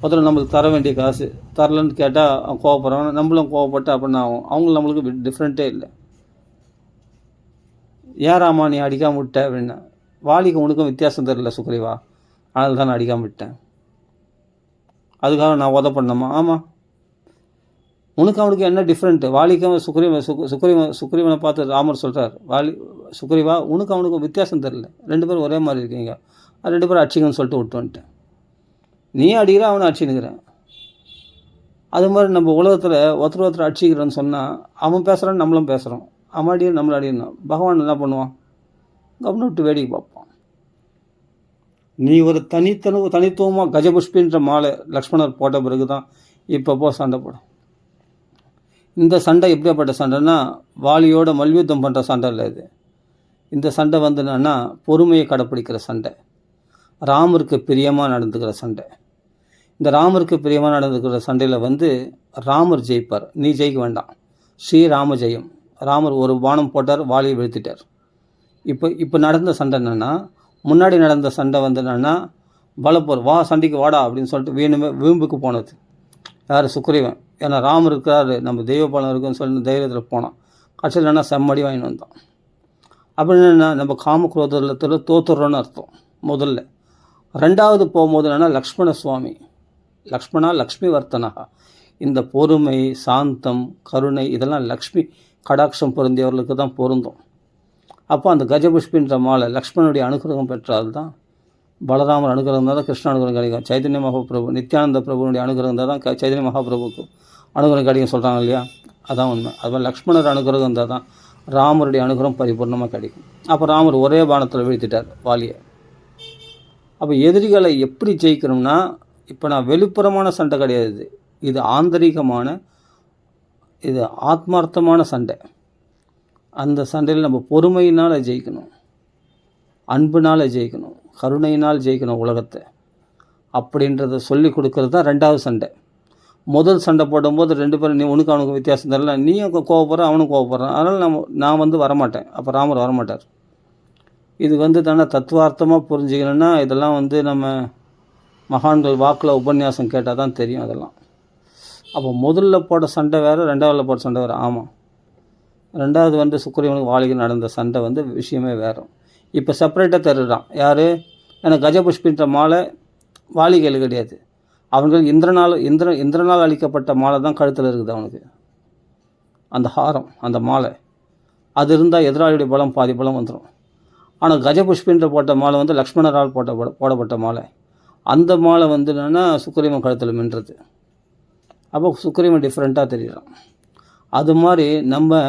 ஒருத்தர் நம்மளுக்கு தர வேண்டிய காசு தரலன்னு கேட்டால் அவன் கோவப்படுறான், நம்மளும் கோவப்பட்டு அப்படின்னா ஆகும். அவங்களும் நம்மளுக்கு டிஃப்ரெண்ட்டே இல்லை. ஏறாமா நீ அடிக்காமல் விட்ட அப்படின்னா, வாலிக்கும் உனக்கும் வித்தியாசம் தெரியல சுக்ரீவா, அதனால தான் நான் அடிக்காமல் விட்டேன். அதுக்காக நான் உத பண்ணமா? ஆமாம். உனக்கு அவனுக்கு என்ன டிஃப்ரெண்ட்டு? வாலிக்கும் சுக்ரீவனை பார்த்து ராமர் சொல்கிறார், சுக்ரீவா உனக்கு அவனுக்கு வித்தியாசம் தெரியல, 2 பேரும் ஒரே மாதிரி இருக்கீங்க, 2 பேரும் அடிச்சிங்கன்னு சொல்லிட்டு விட்டு வந்துட்டேன். நீ அடிக்கிற, அவனை அடிச்சுன்னுக்கிறேன். அது மாதிரி நம்ம உலகத்தில் ஒருத்தர் அடிச்சிக்கிறேன்னு சொன்னால் அவன் பேசுகிறான்னு நம்மளும் பேசுகிறோம், அவன் அடியும் நம்மளை அடியணும். பகவான் என்ன பண்ணுவான்? கவனம் விட்டு வேடிக்கை பார்ப்பான். நீ ஒரு தனித்துவமாக கஜபுஷ்பின்ற மாலை லக்ஷ்மணர் போட்ட பிறகு தான் இப்போ சண்டை போடும். இந்த சண்டை எப்படியாப்பட்ட சண்டைன்னா வாலியோட மல்யுத்தம் பண்ணுற சண்டை இல்லை இது. இந்த சண்டை வந்து என்னன்னா பொறுமையை கடைப்பிடிக்கிற சண்டை, ராமருக்கு பிரியமாக நடந்துக்கிற சண்டை. இந்த ராமருக்கு பிரியமாக நடந்துக்கிற சண்டையில் வந்து ராமர் ஜெயிப்பார், நீ ஜெயிக்க வேண்டாம். ஸ்ரீராம ஜெயம். ராமர் ஒரு பானம் போட்டார், வாலியை வீழ்த்திட்டார். இப்போ நடந்த சண்டை என்னென்னா, முன்னாடி நடந்த சண்டை வந்து என்னென்னா பலப்போர், வா சண்டைக்கு வாடா அப்படின்னு சொல்லிட்டு வீம்புக்கு போனது யார்? சுக்ரீவன். ஏன்னா ராமர் இருக்கிறாரு, நம்ம தெய்வ பலம் இருக்குன்னு சொல்லி தைரியத்தில் போனான். கடைசியில் என்னென்னா செம்மடி வாங்கிட்டு வந்தான். அப்படின்னு என்ன, நம்ம காமக்ரோதத்தில் தோத்துறோன்னு அர்த்தம் முதல்ல. 2வது போகும்போது என்னென்னா லக்ஷ்மண சுவாமி, லக்ஷ்மணா லக்ஷ்மி வர்த்தனகா. இந்த பொறுமை, சாந்தம், கருணை இதெல்லாம் லக்ஷ்மி கடாட்சம் பொருந்தியவர்களுக்கு தான் பொருந்தும். அப்போ அந்த கஜபுஷ்பின்ற மாலை லக்ஷ்மணனுடைய அனுகிரகம் பெற்றால் தான், பலராமர் அனுகிரகம் தான் கிருஷ்ண அனுகிரகம் கிடைக்கும். சைதன்ய மகாபிரபு, நித்யானந்த பிரபுனுடைய அனுகிரகம் தான் சைதன்ய மகாபிரபுக்கு அனுகிரகம் கிடைக்கும் சொல்கிறாங்க இல்லையா? அதான் உண்மை. அதுமாதிரி லக்ஷ்மணர் அனுகிரகம் இருந்தால் தான் ராமருடைய அனுகிரகம் பரிபூர்ணமாக கிடைக்கும். அப்போ ராமர் ஒரே பானத்தில் வீழ்த்திட்டார் வாலியை. அப்போ எதிரிகளை எப்படி ஜெயிக்கணும்னா, இப்போ நான் வெளிப்புறமான சண்டை கிடையாது, இது ஆந்தரிகமான, இது ஆத்மார்த்தமான சண்டை. அந்த சண்டையில் நம்ம பொறுமையினால் ஜெயிக்கணும், அன்புனால் ஜெயிக்கணும், கருணையினால் ஜெயிக்கணும் உலகத்தை அப்படின்றத சொல்லி கொடுக்கறது தான் 2வது சண்டை. முதல் சண்டை போடும்போது 2 பேரும், நீ உனக்கு அவனுக்கு வித்தியாசம் தெரியல, நீயும் கோவப்படுற அவனும் கோவப்படுறான், அதனால் நான் வந்து வரமாட்டேன். அப்போ ராமர் வரமாட்டார். இது வந்து தானே தத்துவார்த்தமாக புரிஞ்சுக்கணுன்னா இதெல்லாம் வந்து நம்ம மகான்கள் வாக்கில் உபன்யாசம் கேட்டால் தான் தெரியும் அதெல்லாம். அப்போ முதல்ல போட்ட சண்டை வேறு, 2வதுல போட்ட சண்டை வேறு. ஆமாம், 2வது வந்து சுக்ரீவனுக்கு வாலிக்கு நடந்த சண்டை வந்து விஷயமே வேறு. இப்போ செப்பரேட்டாக தருறான் யார்? ஏன்னா கஜபுஷ்பின்ற மாலை வாலிகையில் கிடையாது, அவங்களுக்கு இந்திரனால் அளிக்கப்பட்ட மாலை தான் கழுத்தில் இருக்குது அவனுக்கு. அந்த ஹாரம், அந்த மாலை அது இருந்தால் எதிராளியுடைய பலம் பாதி பலம் வந்துடும். ஆனால் கஜபுஷ்பின்ற போட்ட மாலை வந்து லக்ஷ்மணரால் போடப்பட்ட மாலை. அந்த மாலை வந்து என்னென்னா சுக்ரீவன் கழுத்தில் மின்றது. அப்போ சுக்ரீவன் டிஃப்ரெண்ட்டாக தெரியுறான். அது மாதிரி நம்ம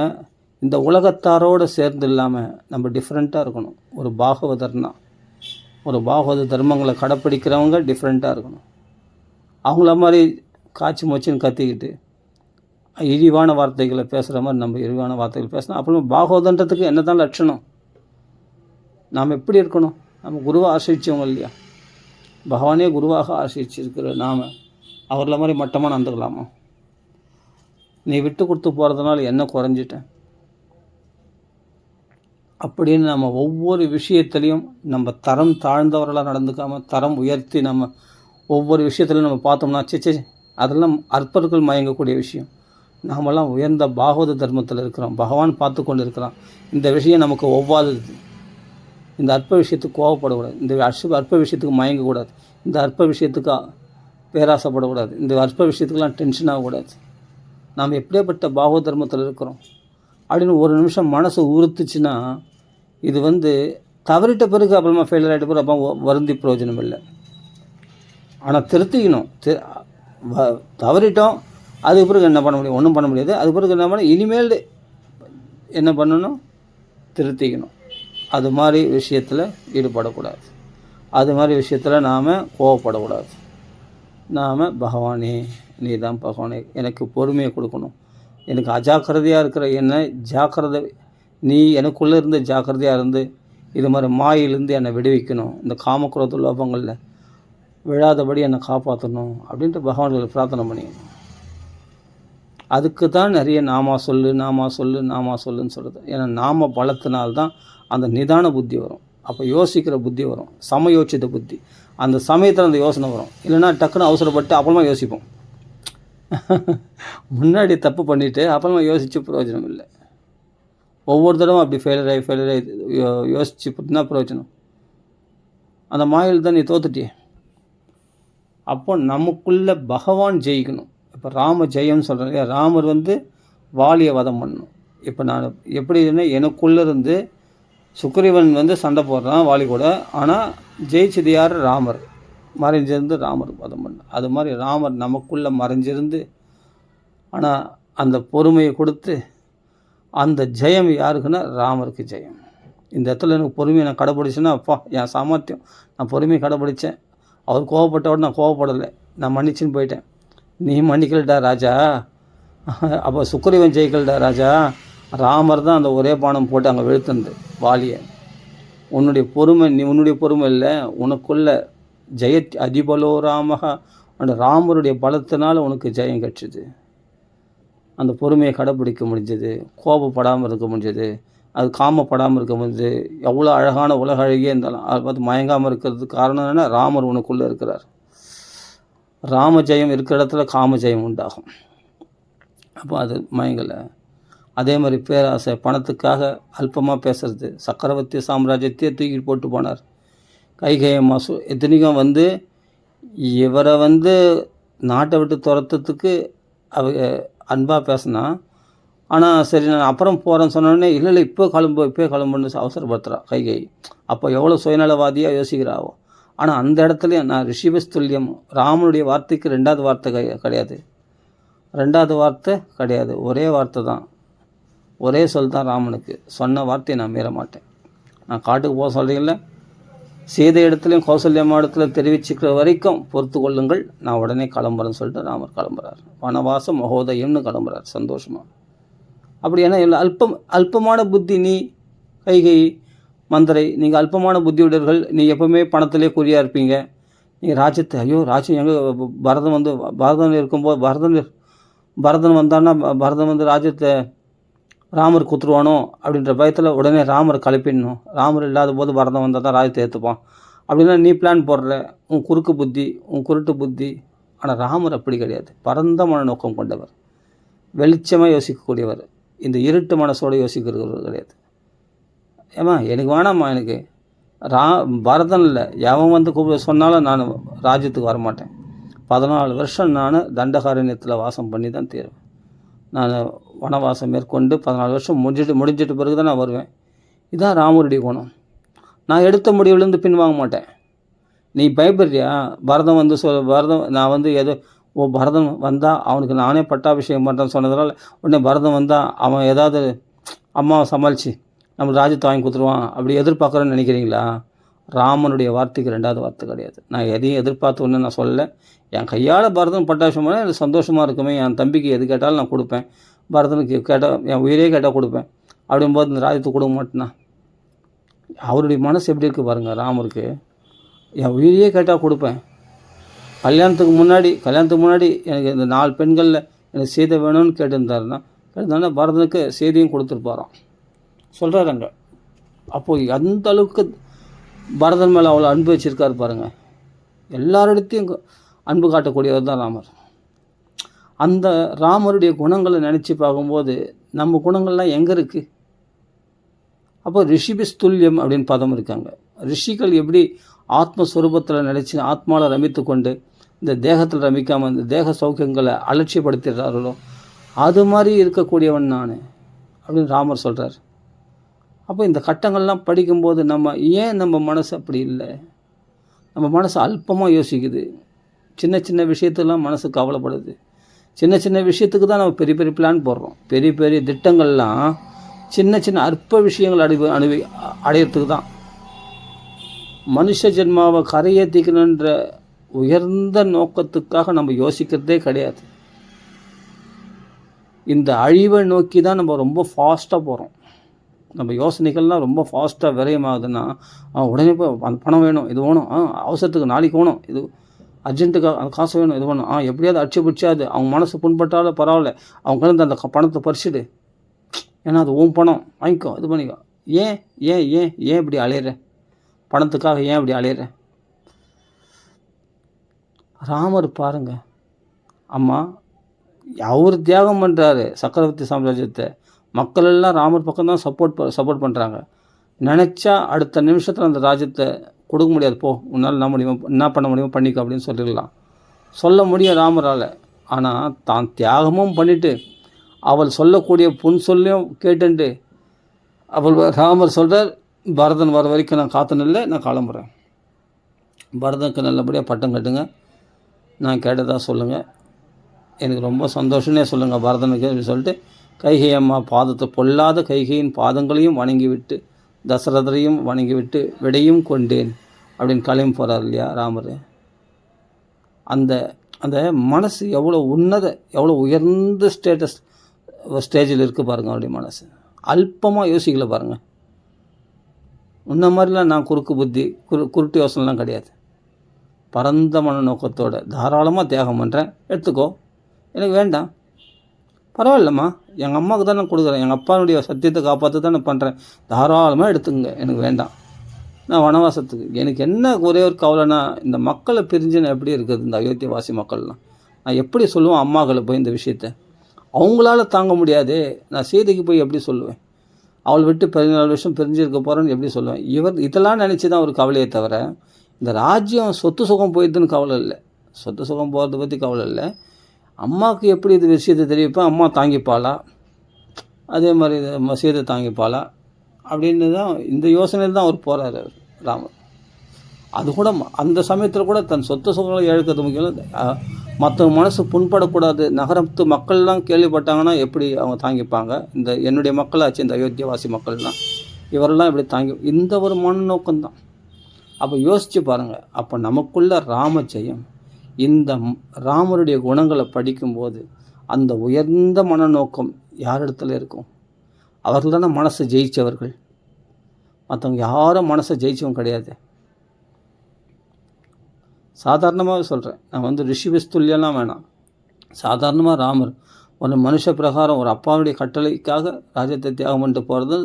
இந்த உலகத்தாரோடு சேர்ந்து இல்லாமல் நம்ம டிஃப்ரெண்ட்டாக இருக்கணும். ஒரு பாகவதர்னா, ஒரு பாகவத தர்மங்களை கடைப்பிடிக்கிறவங்க டிஃப்ரெண்ட்டாக இருக்கணும். அவங்கள மாதிரி காய்ச்சி மொச்சின்னு கத்திக்கிட்டு இழிவான வார்த்தைகளை பேசுகிற மாதிரி நம்ம இழிவான வார்த்தைகள் பேசணும். அப்புறம் பாகவதன்றதுக்கு என்ன தான் லட்சணம்? நாம் எப்படி இருக்கணும்? நம்ம குருவை ஆசிரிச்சவங்க இல்லையா? பகவானே குருவாக ஆசிரிச்சிருக்கிற நாம் அவர்கள மாதிரி மட்டமாக நடந்துக்கலாமா? நீ விட்டு கொடுத்து போகிறதுனால என்ன குறைஞ்சிட்டேன் அப்படின்னு நம்ம ஒவ்வொரு விஷயத்துலையும் நம்ம தரம் தாழ்ந்தவர்களாக நடந்துக்காமல் தரம் உயர்த்தி நம்ம ஒவ்வொரு விஷயத்துலையும் நம்ம பார்த்தோம்னா, சே அதெல்லாம் அற்பர்கள் மயங்கக்கூடிய விஷயம். நாமெல்லாம் உயர்ந்த பாகவத தர்மத்தில் இருக்கிறோம், பகவான் பார்த்து கொண்டு இருக்கிறான். இந்த விஷயம் நமக்கு ஒவ்வாதது. இந்த அற்ப விஷயத்துக்கு கோவப்படக்கூடாது, இந்த அற்ப விஷயத்துக்கு மயங்கக்கூடாது, இந்த அற்ப விஷயத்துக்கு பேராசைப்படக்கூடாது, இந்த அற்ப விஷயத்துக்கெல்லாம் டென்ஷன் ஆகக்கூடாது. நாம் எப்படியாப்பட்ட பாகவத தர்மத்தில் இருக்கிறோம் அப்படின்னு ஒரு நிமிஷம் மனசு உறுத்துச்சுன்னா, இது வந்து தவறிட்ட பிறகு அப்புறமா ஃபெயிலியர் ஆகிட்ட பிறகு அப்புறம் வருந்தி பிரயோஜனம் இல்லை. ஆனால் திருத்திக்கணும். தவறிட்டோம், அதுக்கு பிறகு என்ன பண்ண முடியும்? ஒன்றும் பண்ண முடியாது. அது பிறகு என்ன பண்ண, இனிமேல் என்ன பண்ணணும்? திருத்திக்கணும். அது மாதிரி விஷயத்தில் ஈடுபடக்கூடாது, அது மாதிரி விஷயத்தில் நாம் கோவப்படக்கூடாது. நாம் பகவானே, நீ தான் பகவானே, எனக்கு பொறுமையை கொடுக்கணும், எனக்கு அஜாக்கிரதையாக இருக்கிற என்னை ஜாக்கிரதை, நீ எனக்குள்ளே இருந்து ஜாக்கிரதையாக இருந்து இது மாதிரி மாயிலிருந்து என்னை விடுவிக்கணும், இந்த காமக்ரோத லோபங்களில் விழாதபடி என்னை காப்பாற்றணும் அப்படின்ட்டு பகவான்களை பிரார்த்தனை பண்ணிக்கணும். அதுக்கு தான் நிறைய நாமா சொல்லுன்னு சொல்லுது. ஏன்னா நாம பலத்தினால்தான் அந்த நிதான புத்தி வரும், அப்போ யோசிக்கிற புத்தி வரும், சமயோசித புத்தி. அந்த சமயத்தில் அந்த யோசனை வரும். இல்லைன்னா டக்குன்னு அவசரப்பட்டு அப்புறமா யோசிப்போம். முன்னாடி தப்பு பண்ணிவிட்டு அப்புறமா யோசித்து பிரயோஜனம் இல்லை. ஒவ்வொரு தடவை அப்படி ஃபெயிலியர் ஆகி யோசிச்சு என்ன பிரயோஜனம்? அந்த மாயில் தான் நீ தோத்துட்டியே. அப்போ நமக்குள்ளே பகவான் ஜெயிக்கணும். இப்போ ராம ஜெயம்னு சொல்கிறேன் இல்லையா, ராமர் வாலியை வதம் பண்ணணும். இப்போ நான் எப்படின்னா எனக்குள்ளே இருந்து சுக்ரீவன் சண்டை போடுறான் வாலி கூட, ஆனால் ஜெயிச்சது யார்? ராமர். மறைஞ்சிருந்து ராமர் வதம் பண்ண. அது மாதிரி ராமர் நமக்குள்ளே மறைஞ்சிருந்து, ஆனால் அந்த பொறுமையை கொடுத்து அந்த ஜெயம் யாருக்குன்னா ராமருக்கு ஜெயம். இந்த இடத்துல எனக்கு பொறுமையை நான் கடைப்பிடிச்சேன்னா, அப்பா என் சாமர்த்தியம், நான் பொறுமையை கடைப்பிடித்தேன். அவர் கோவப்பட்டோட நான் கோவப்படலை, நான் மன்னிச்சுன்னு போயிட்டேன். நீ மன்னிக்கலடா ராஜா, அப்போ சுக்ரீவன் ஜெயிக்கலடா ராஜா. ராமர் தான் அந்த ஒரே பானம் போட்டு அங்கே வெளுத்துந்து வாலியை. உன்னுடைய பொறுமை இல்லை, உனக்குள்ள அதிபலோ ராமக, அந்த ராமருடைய பலத்தினால் உனக்கு ஜெயம் கிடைச்சிது. அந்த பொறுமையை கடைப்பிடிக்க முடிஞ்சது, கோபப்படாமல் இருக்க முடிஞ்சது, அது காமப்படாமல் இருக்க முடிஞ்சது. எவ்வளோ அழகான உலக அழகியே இருந்தாலும் அதை பார்த்து மயங்காமல் இருக்கிறதுக்கு காரணம் என்னென்னா ராமர் உனக்குள்ளே இருக்கிறார். ராம ஜெயம் இருக்கிற இடத்துல காம ஜெயம் உண்டாகும். அப்போ அது மயங்கலை. அதே மாதிரி பேராசை, பணத்துக்காக அல்பமாக பேசுறது. சக்கரவர்த்தி சாம்ராஜ்யத்தையே தூக்கி போட்டு போனார். கைகேயி எத்தனைக்கும் இவரை நாட்டை விட்டு துரத்துறதுக்கு அன்பாக பேசினா, ஆனால் சரி நான் அப்புறம் போகிறேன்னு சொன்னோடனே இல்லை இப்போ கிளம்புன்னு அவசரப்படுத்துகிறா கைகேயி. அப்போ எவ்வளோ சுயநலவாதியாக யோசிக்கிறாவோ. ஆனால் அந்த இடத்துலையும் நான் ரிஷிபஸ்துல்யம், ராமனுடைய வார்த்தைக்கு ரெண்டாவது வார்த்தை கிடையாது, ஒரே வார்த்தை தான், ஒரே சொல் தான் ராமனுக்கு. சொன்ன வார்த்தையை நான் மீற மாட்டேன். நான் காட்டுக்கு போக சொல்கிறீங்கள, சீதை இடத்துலையும் கௌசல்யம்மா இடத்துல தெரிவிச்சுக்கிற வரைக்கும் பொறுத்து கொள்ளுங்கள், நான் உடனே கிளம்புறேன்னு சொல்லிட்டு ராமர் கிளம்புறார். வனவாசம் மகோதயம்னு கிளம்புறார் சந்தோஷமாக. அப்படி ஏன்னா அல்பமான புத்தி நீ கைகை மந்திரை, நீங்கள் அல்பமான புத்தியுடர்கள். நீ எப்போவுமே பணத்திலே குறியாக இருப்பீங்க. நீங்கள் ராஜ்யத்தை, ஐயோ ராஜ்யம் எங்கே, பரதன் இருக்கும்போது பரதன் வந்தான்னா பரதன் ராஜ்யத்தை ராமர் குத்துருவானோ அப்படின்ற பயத்தில் உடனே ராமரை கலப்பிடணும். ராமர் இல்லாத போது பரதம் வந்தால் தான் ராஜ்யத்தை ஏற்றுப்பான் அப்படின்னா நீ பிளான் போடுற, உன் குறுக்கு புத்தி, உன் குருட்டு புத்தி. ஆனால் ராமர் அப்படி கிடையாது. பரந்த மனநோக்கம் கொண்டவர், வெளிச்சமாக யோசிக்கக்கூடியவர். இந்த இருட்டு மனசோடு யோசிக்கிறவர் கிடையாது. ஏம்மா எனக்கு வேணாம்மா, எனக்கு பரதன் இல்லை, எவன் சொன்னாலும் நான் ராஜ்யத்துக்கு வரமாட்டேன். 14 வருஷம் நான் தண்டகாரண்யத்தில் வாசம் பண்ணி தான் தீருவேன். நான் வனவாசம் மேற்கொண்டு 14 வருஷம் முடிஞ்சிட்டு பிறகு தான் நான் வருவேன். இதுதான் ராமருடைய குணம். நான் எடுத்த முடிவுலேருந்து பின்வாங்க மாட்டேன். நீ பயப்படுறியா? பரதம் பரதம் நான் ஏதோ பரதம் வந்தால் அவனுக்கு நானே பட்டாபிஷேகம் பண்ணுறேன்னு சொன்னதுனால உடனே பரதம் வந்தால் அவன் ஏதாவது அம்மாவை சமாளித்து நம்ம ராஜ்யத்தை வாங்கி கொடுத்துருவான் அப்படி எதிர்பார்க்குறேன்னு நினைக்கிறீங்களா? ராமனுடைய வார்த்தைக்கு ரெண்டாவது வார்த்தை கிடையாது. நான் எதையும் எதிர்பார்த்து ஒன்று நான் சொல்லலை. என் கையால் பரதன் பட்டாபிஷேகம் பண்ணால் எனக்கு சந்தோஷமாக இருக்குமே. என் தம்பிக்கு எது கேட்டாலும் நான் கொடுப்பேன். பரதனுக்கு கேட்டால் என் உயிரே கேட்டால் கொடுப்பேன். அப்படிங்கும்போது இந்த ராஜ்யத்தை கொடுக்க மாட்டேன்னா அவருடைய மனசு எப்படி இருக்குது பாருங்கள். ராமருக்கு என் உயிரையே கேட்டால் கொடுப்பேன். கல்யாணத்துக்கு முன்னாடி எனக்கு இந்த 4 பெண்களில் எனக்கு சீதை வேணும்னு கேட்டிருந்தாருன்னா பரதனுக்கு செய்தியும் கொடுத்துருப்பாராம் சொல்கிறாருங்க. அப்போது அந்த அளவுக்கு பரதன் மேலே அவ்வளோ அன்பு வச்சுருக்காரு பாருங்கள். எல்லாரிடத்தையும் அன்பு காட்டக்கூடியவர் தான் ராமர். அந்த ராமருடைய குணங்களை நினச்சி பார்க்கும்போது நம்ம குணங்கள்லாம் எங்கே இருக்குது? அப்போ ரிஷிபிஸ்துல்யம் அப்படின்னு பதம் இருக்காங்க. ரிஷிகள் எப்படி ஆத்மஸ்வரூபத்தில் நினச்சி ஆத்மாவில் ரமித்து கொண்டு இந்த தேகத்தில் ரமிக்காமல் இந்த தேக சௌக்கியங்களை அலட்சியப்படுத்திடுறார்களோ அது மாதிரி இருக்கக்கூடியவன் நான் அப்படின்னு ராமர் சொல்கிறார். அப்போ இந்த கட்டங்கள்லாம் படிக்கும்போது நம்ம மனசு அப்படி இல்லை. நம்ம மனசு அல்பமாக யோசிக்குது. சின்ன விஷயத்துலாம் மனசு கவலைப்படுது. சின்ன விஷயத்துக்கு தான் நம்ம பெரிய பிளான் போடுறோம். பெரிய திட்டங்கள்லாம் சின்ன அற்ப விஷயங்கள் அடையிறதுக்கு தான். மனுஷ ஜென்மாவை கரையேற்றிக்கணுன்ற உயர்ந்த நோக்கத்துக்காக நம்ம யோசிக்கிறதே கிடையாது. இந்த அழிவை நோக்கி தான் நம்ம ரொம்ப ஃபாஸ்ட்டாக போகிறோம். நம்ம யோசனைகள்லாம் ரொம்ப ஃபாஸ்ட்டாக விரயமாகுதுன்னா உடனே போய் அந்த பணம் வேணும், இது வேணும், அவசரத்துக்கு நாளைக்கு வேணும், இது அர்ஜென்ட்டுக்காக அந்த காசு வேணும், இது வேணும், எப்படியாவது அடிச்சு பிடிச்சாது அவங்க மனசு புண்பட்டாலும் பரவாயில்ல, அவங்க கலந்து அந்த பணத்தை பறிச்சுடு, ஏன்னா அது உன் பணம், வாங்கிக்கோ, இது பண்ணிக்கோ. ஏன் இப்படி அலையிற? பணத்துக்காக ஏன் இப்படி அலையிற? ராமர் பாருங்க, அம்மா அவர் தியாகம் பண்ணுறாரு சக்கரவர்த்தி சாம்ராஜ்யத்தை, மக்கள் எல்லாம் ராமர் பக்கம் தான் சப்போர்ட் பண்ணுறாங்க. நினச்சா அடுத்த நிமிஷத்தில் அந்த ராஜ்யத்தை கொடுக்க முடியாது, போ உன்னால் என்ன முடியுமோ என்ன பண்ண முடியுமோ பண்ணிக்க அப்படின்னு சொல்லிடலாம், சொல்ல முடியும் ராமரால். ஆனால் தான் தியாகமும் பண்ணிவிட்டு அவள் சொல்லக்கூடிய சொல்லையும் கேட்டுண்டு ராமர் சொல்கிறார், பரதன் வர வரைக்கும் நான் காத்துனில்லை, நான் கிளம்புறேன். பரதனுக்கு நல்லபடியாக பட்டம் கட்டுங்க, நான் கேட்டதாக சொல்லுங்கள், எனக்கு ரொம்ப சந்தோஷம்னே சொல்லுங்கள் பரதனுக்கு அப்படின்னு சொல்லிட்டு கைகை அம்மா பாதத்தை பொல்லாத கைகையின் பாதங்களையும் வணங்கிவிட்டு தசரதரையும் வணங்கிவிட்டு விடையும் கொண்டேன் அப்படின்னு கிளம்பி போகிறார் இல்லையா ராமர். அந்த அந்த மனசு எவ்வளோ எவ்வளோ உயர்ந்த ஸ்டேஜில் இருக்குது பாருங்கள் அவருடைய மனசு. அல்பமாக யோசிக்கல பாருங்கள். முன்ன மாதிரிலாம் நான் குறுக்கு புத்தி குருட்டு யோசனைலாம் கிடையாது. பரந்த மன நோக்கத்தோடு தாராளமாக தியாகம் பண்ணுறேன், எடுத்துக்கோ, எனக்கு வேண்டாம், பரவாயில்லம்மா, எங்கள் அம்மாவுக்கு தான் நான் கொடுக்குறேன், எங்கள் அப்பாவுடைய சத்தியத்தை காப்பாற்ற தான் நான் பண்ணுறேன், தாராளமாக எடுத்துங்க, எனக்கு வேண்டாம், நான் வனவாசத்துக்கு. எனக்கு என்ன ஒரே ஒரு கவலைனா, இந்த மக்களை பிரிஞ்சு நான் எப்படி இருக்குது, இந்த அயோத்தியவாசி மக்கள்லாம் நான் எப்படி சொல்லுவேன் அம்மாக்களை போய் இந்த விஷயத்தை, அவங்களால தாங்க முடியாது, நான் சீதைக்கு போய் எப்படி சொல்லுவேன், அவள் விட்டு 14 வருஷம் பிரிஞ்சிருக்க போகிறேன்னு எப்படி சொல்லுவேன். இதெல்லாம் நினச்சி தான் ஒரு கவலையை தவிர, இந்த ராஜ்யம் சொத்து சுகம் போயிடுதுன்னு கவலை இல்லை, சொத்து சுகம் போகிறத பற்றி கவலை இல்லை. அம்மாவுக்கு எப்படி இது விஷயத்தை தெரிவிப்பேன், அம்மா தாங்கிப்பாளா, அதே மாதிரி சீதை தாங்கிப்பாளா அப்படின்னு தான் இந்த யோசனையில் தான் அவர் போகிறார் ராமர். அது கூட அந்த சமயத்தில் கூட தன் சொத்து சுகங்களை இழக்கிறது முக்கியம், மற்றவங்க மனசு புண்படக்கூடாது. நகரத்து மக்கள்லாம் கேள்விப்பட்டாங்கன்னா எப்படி அவங்க தாங்கிப்பாங்க, இந்த என்னுடைய மக்களாச்சு இந்த அயோத்தியவாசி மக்கள்லாம், இவரெல்லாம் எப்படி தாங்கி, இந்த ஒரு மனநோக்கம்தான். அப்போ யோசித்து பாருங்கள், அப்போ நமக்குள்ள ராமஜெயம், இந்த ராமருடைய குணங்களை படிக்கும்போது அந்த உயர்ந்த மனநோக்கம் யாரிடத்துல இருக்கும்? அவர்கள் தானே மனசை ஜெயித்தவர்கள், மற்றவங்க யாரும் மனசை ஜெயிச்சவங்க கிடையாது. சாதாரணமாகவே சொல்கிறேன், நான் ரிஷி விஸ்துல்யெல்லாம் வேணாம், சாதாரணமாக ராமர் ஒரு மனுஷ பிரகாரம் ஒரு அப்பாவுடைய கட்டளைக்காக ராஜ்யத்தை தியாகம் பண்ணிட்டு போகிறது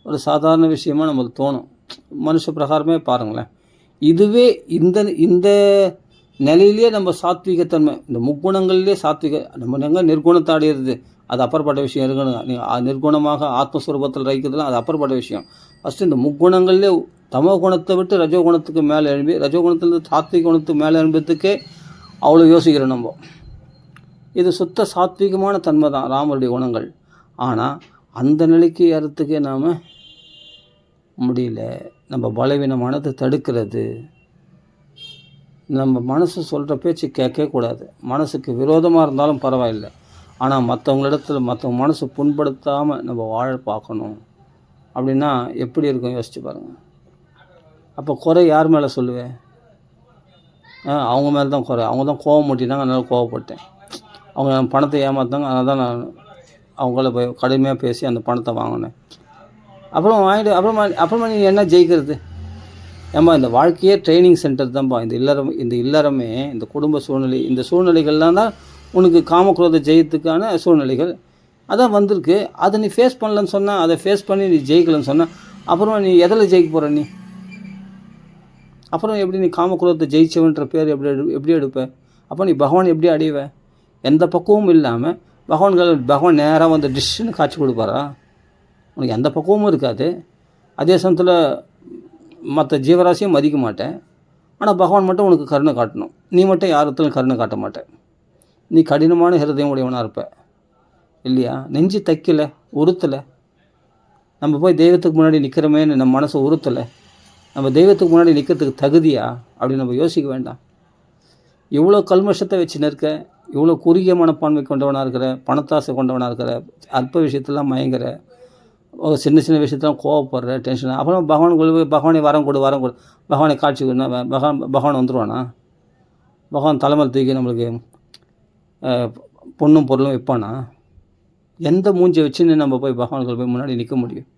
ஒரு சாதாரண விஷயமாக நமக்கு தோணும். மனுஷ பிரகாரமே பாருங்களேன். இதுவே இந்த நிலையிலே நம்ம சாத்விகத்தன்மை, இந்த முக்குணங்கள்லேயே சாத்விக, நம்ம எங்கே நிர்குணத்தை அடையிறது அது அப்புறப்பட்ட விஷயம் இருக்கணும். நீங்கள் நிர்குணமாக ஆத்மஸ்வரூபத்தில் ரைக்கிறதுலாம் அது அப்புறப்பட்ட விஷயம். ஃபஸ்ட்டு இந்த முக்குணங்கள்லே தமோ குணத்தை விட்டு ரஜோகுணத்துக்கு மேலே எழும்பி, ரஜோகுணத்துலேருந்து சாத்விக குணத்துக்கு மேலே எழும்புறதுக்கே அவ்வளோ யோசிக்கிறோம் நம்ம. இது சுத்த சாத்விகமான தன்மை தான் ராமருடைய குணங்கள். ஆனால் அந்த நிலைக்கு ஏறத்துக்கே நாம் முடியல. நம்ம பலவீனமானது தடுக்கிறது. நம்ம மனசு சொல்கிற பேச்சு கேட்கக்கூடாது. மனசுக்கு விரோதமாக இருந்தாலும் பரவாயில்லை, ஆனால் மற்றவங்க மனசு புண்படுத்தாமல் நம்ம வாழ பார்க்கணும். அப்படின்னா எப்படி இருக்கும் யோசிச்சு பாருங்கள். அப்போ குறை யார் மேலே சொல்லுவேன்? அவங்க மேலே தான் குறை. அவங்க தான் கோவம் மூட்டினாங்க, அதனால் கோவப்பட்டேன். அவங்க பணத்தை ஏமாத்தாங்க, அதனால் தான் நான் அவங்கள போய் கடுமையாக பேசி அந்த பணத்தை வாங்கினேன். அப்புறமா நீ என்ன ஜெயிக்கிறது? ஏம்மா, இந்த வாழ்க்கையே ட்ரைனிங் சென்டர் தான்ப்பா. இந்த இல்லறமே இந்த குடும்ப சூழ்நிலை, இந்த சூழ்நிலைகள்லாம் தான் உனக்கு காமக்ரோத ஜெயத்துக்கான சூழ்நிலைகள். அதான் வந்திருக்கு. அதை நீ ஃபேஸ் பண்ணலன்னு சொன்னால், அதை ஃபேஸ் பண்ணி நீ ஜெயிக்கலன்னு சொன்னால், அப்புறமா நீ எதில் ஜெயிக்க போகிற? நீ அப்புறம் எப்படி நீ காமக்ரோதத்தை ஜெயிச்சவன்ற பேர் எப்படி எடுப்ப? அப்போ நீ பகவான் எப்படி அடைவ? எந்த பக்குவமும் இல்லாமல் பகவான் நேராக டிஷ்ஷுன்னு காட்சி கொடுப்பாரா? உனக்கு எந்த பக்குவமும் இருக்காது. அதே சமயத்தில் மற்ற ஜீவராசியும் மதிக்க மாட்டேன். ஆனால் பகவான் மட்டும் உனக்கு கருணை காட்டணும். நீ மட்டும் யாரத்திலும் கருணை காட்ட மாட்டேன். நீ கடினமான ஹிருதயம் உடையவனாக இருப்ப இல்லையா? நெஞ்சு தைக்கலை, உறுத்தலை. நம்ம போய் தெய்வத்துக்கு முன்னாடி நிற்கிறோமேன்னு நம்ம மனசை உறுத்தலை. நம்ம தெய்வத்துக்கு முன்னாடி நிற்கிறதுக்கு தகுதியா அப்படின்னு நம்ம யோசிக்க வேண்டாம். இவ்வளோ கல்மஷத்தை வச்சுன்னு இருக்க, இவ்வளோ குறுகிய மனப்பான்மை கொண்டவனாக இருக்கிற, பணத்தாசை கொண்டவனாக இருக்கிற, அற்ப விஷயத்தெல்லாம் மயங்குற, சின்ன விஷயத்தெல்லாம் கோவப்படுற, டென்ஷன். அப்புறம் பகவானை வரம் கொடு பகவானை காட்சி பகவான் வந்துடுவானா? பகவான் தலைமையில் தூக்கி நம்மளுக்கு பொண்ணும் பொருளும் வைப்பானா? எந்த மூஞ்சை வச்சுன்னு நம்ம போய் பகவான்கள் போய் முன்னாடி நிற்க முடியும்?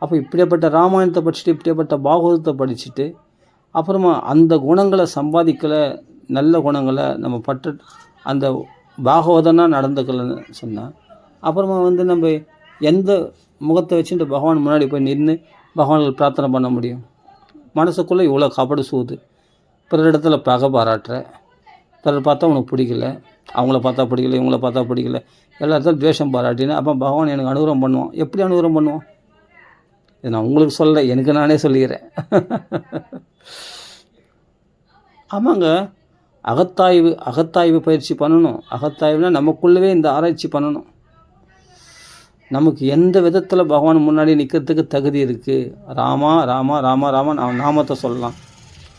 அப்போ இப்படிப்பட்ட ராமாயணத்தை படிச்சுட்டு, இப்படிப்பட்ட பாகவதத்தை படிச்சுட்டு, அப்புறமா அந்த குணங்களை சம்பாதிக்கலை, நல்ல குணங்களை நம்ம அந்த பாகவதனாக நடந்துக்கலைன்னு சொன்னால், அப்புறமா நம்ம எந்த முகத்தை வச்சுட்டு பகவான் முன்னாடி போய் நின்று பகவான்கள் பிரார்த்தனை பண்ண முடியும்? மனசுக்குள்ளே இவ்வளோ கபடு சூது. பிறரிடத்துல பகை பாராட்டுற, பிறர் பார்த்தா உனக்கு பிடிக்கல, அவங்கள பார்த்தா பிடிக்கல, இவங்கள பார்த்தா பிடிக்கல, எல்லா இடத்துல துவேஷம் பாராட்டினா அப்போ பகவான் எனக்கு அனுகிரகம் பண்ணுவான். எப்படி அனுகிரகம் பண்ணுவான்? இது நான் உங்களுக்கு சொல்ல, எனக்கு நானே சொல்லிக்கிறேன். ஆமாங்க, அகத்தாய்வு பயிற்சி பண்ணணும். அகத்தாய்வுனா நமக்குள்ளவே இந்த ஆராய்ச்சி பண்ணணும். நமக்கு எந்த விதத்தில் பகவான் முன்னாடி நிற்கிறதுக்கு தகுதி இருக்குது? ராமா ராமா ராமா ராமா நாமத்தை சொல்லலாம்.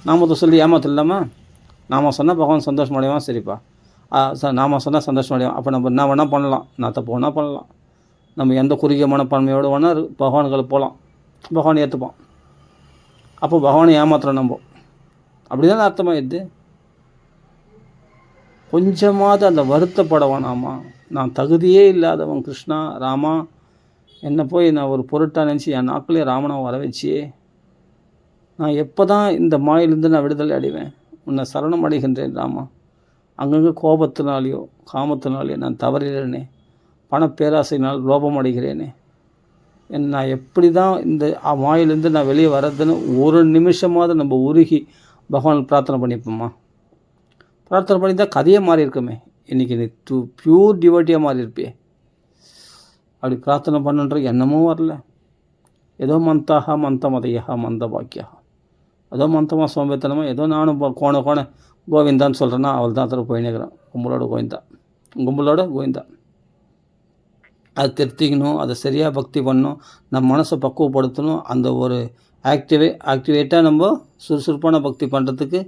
நாமத்தை சொல்லி ஏமாத்த இல்லாமல் நாம சொன்னால் பகவான் சந்தோஷம் அடைவான். சரிப்பா, நாம சொன்னால் சந்தோஷம் அடைவான். அப்போ நம்ம என்ன வேணால் பண்ணலாம், நான் தப்பு வேணால் பண்ணலாம், நம்ம எந்த குறுகிய மனப்பான்மையோடு வேணால் பகவான்களை போகலாம், பகவான் ஏற்றுப்பான். அப்போ பகவானை ஏமாத்துறோம் நம்ம. அப்படி தானே அர்த்தமாகிடுது. கொஞ்சமாவது அந்த வருத்தப்பட வேணாமா? நான் தகுதியே இல்லாதவன் கிருஷ்ணா, ராமா, என்னை போய் நான் ஒரு பொருட்டாக நினச்சி என் நாட்களே ராமனை வர வச்சியே, நான் எப்போ தான் இந்த மாயிலிருந்து நான் விடுதலை அடைவேன்? உன்னை சரணம் அடைகின்றேன் ராமா. அங்கங்கே கோபத்தினாலேயோ காமத்தினாலேயோ நான் தவறிறேனே, பணப்பேராசையினால் லோபம் அடைகிறேனே, நான் எப்படி தான் இந்த மாயிலிருந்து நான் வெளியே வர்றதுன்னு ஒரு நிமிஷமாவது நம்ம உருகி பகவான் பிரார்த்தனை பண்ணிப்போம்மா. பிரார்த்தனை பண்ணி தான் கதையே மாறி இருக்குமே. இன்றைக்கி நீ பியூர் டிவோட்டியாக மாறி இருப்பியே. அப்படி பிரார்த்தனை பண்ணுன்ற எண்ணமும் வரல. ஏதோ மந்தாக மந்த மதையா மந்த பாக்கியா, ஏதோ மந்தமாக சோம்பேத்தனமாக ஏதோ நானும் கோண கோவிந்தான்னு சொல்கிறேன்னா அவள் தான் அதில் போயினுக்கிறேன். கும்பலோட கோவிந்தா. அதை திருத்திக்கணும், அதை சரியாக பக்தி பண்ணணும், நம்ம மனசை பக்குவப்படுத்தணும். அந்த ஒரு ஆக்டிவேட்டாக நம்ம சுறுசுறுப்பான பக்தி பண்ணுறதுக்கு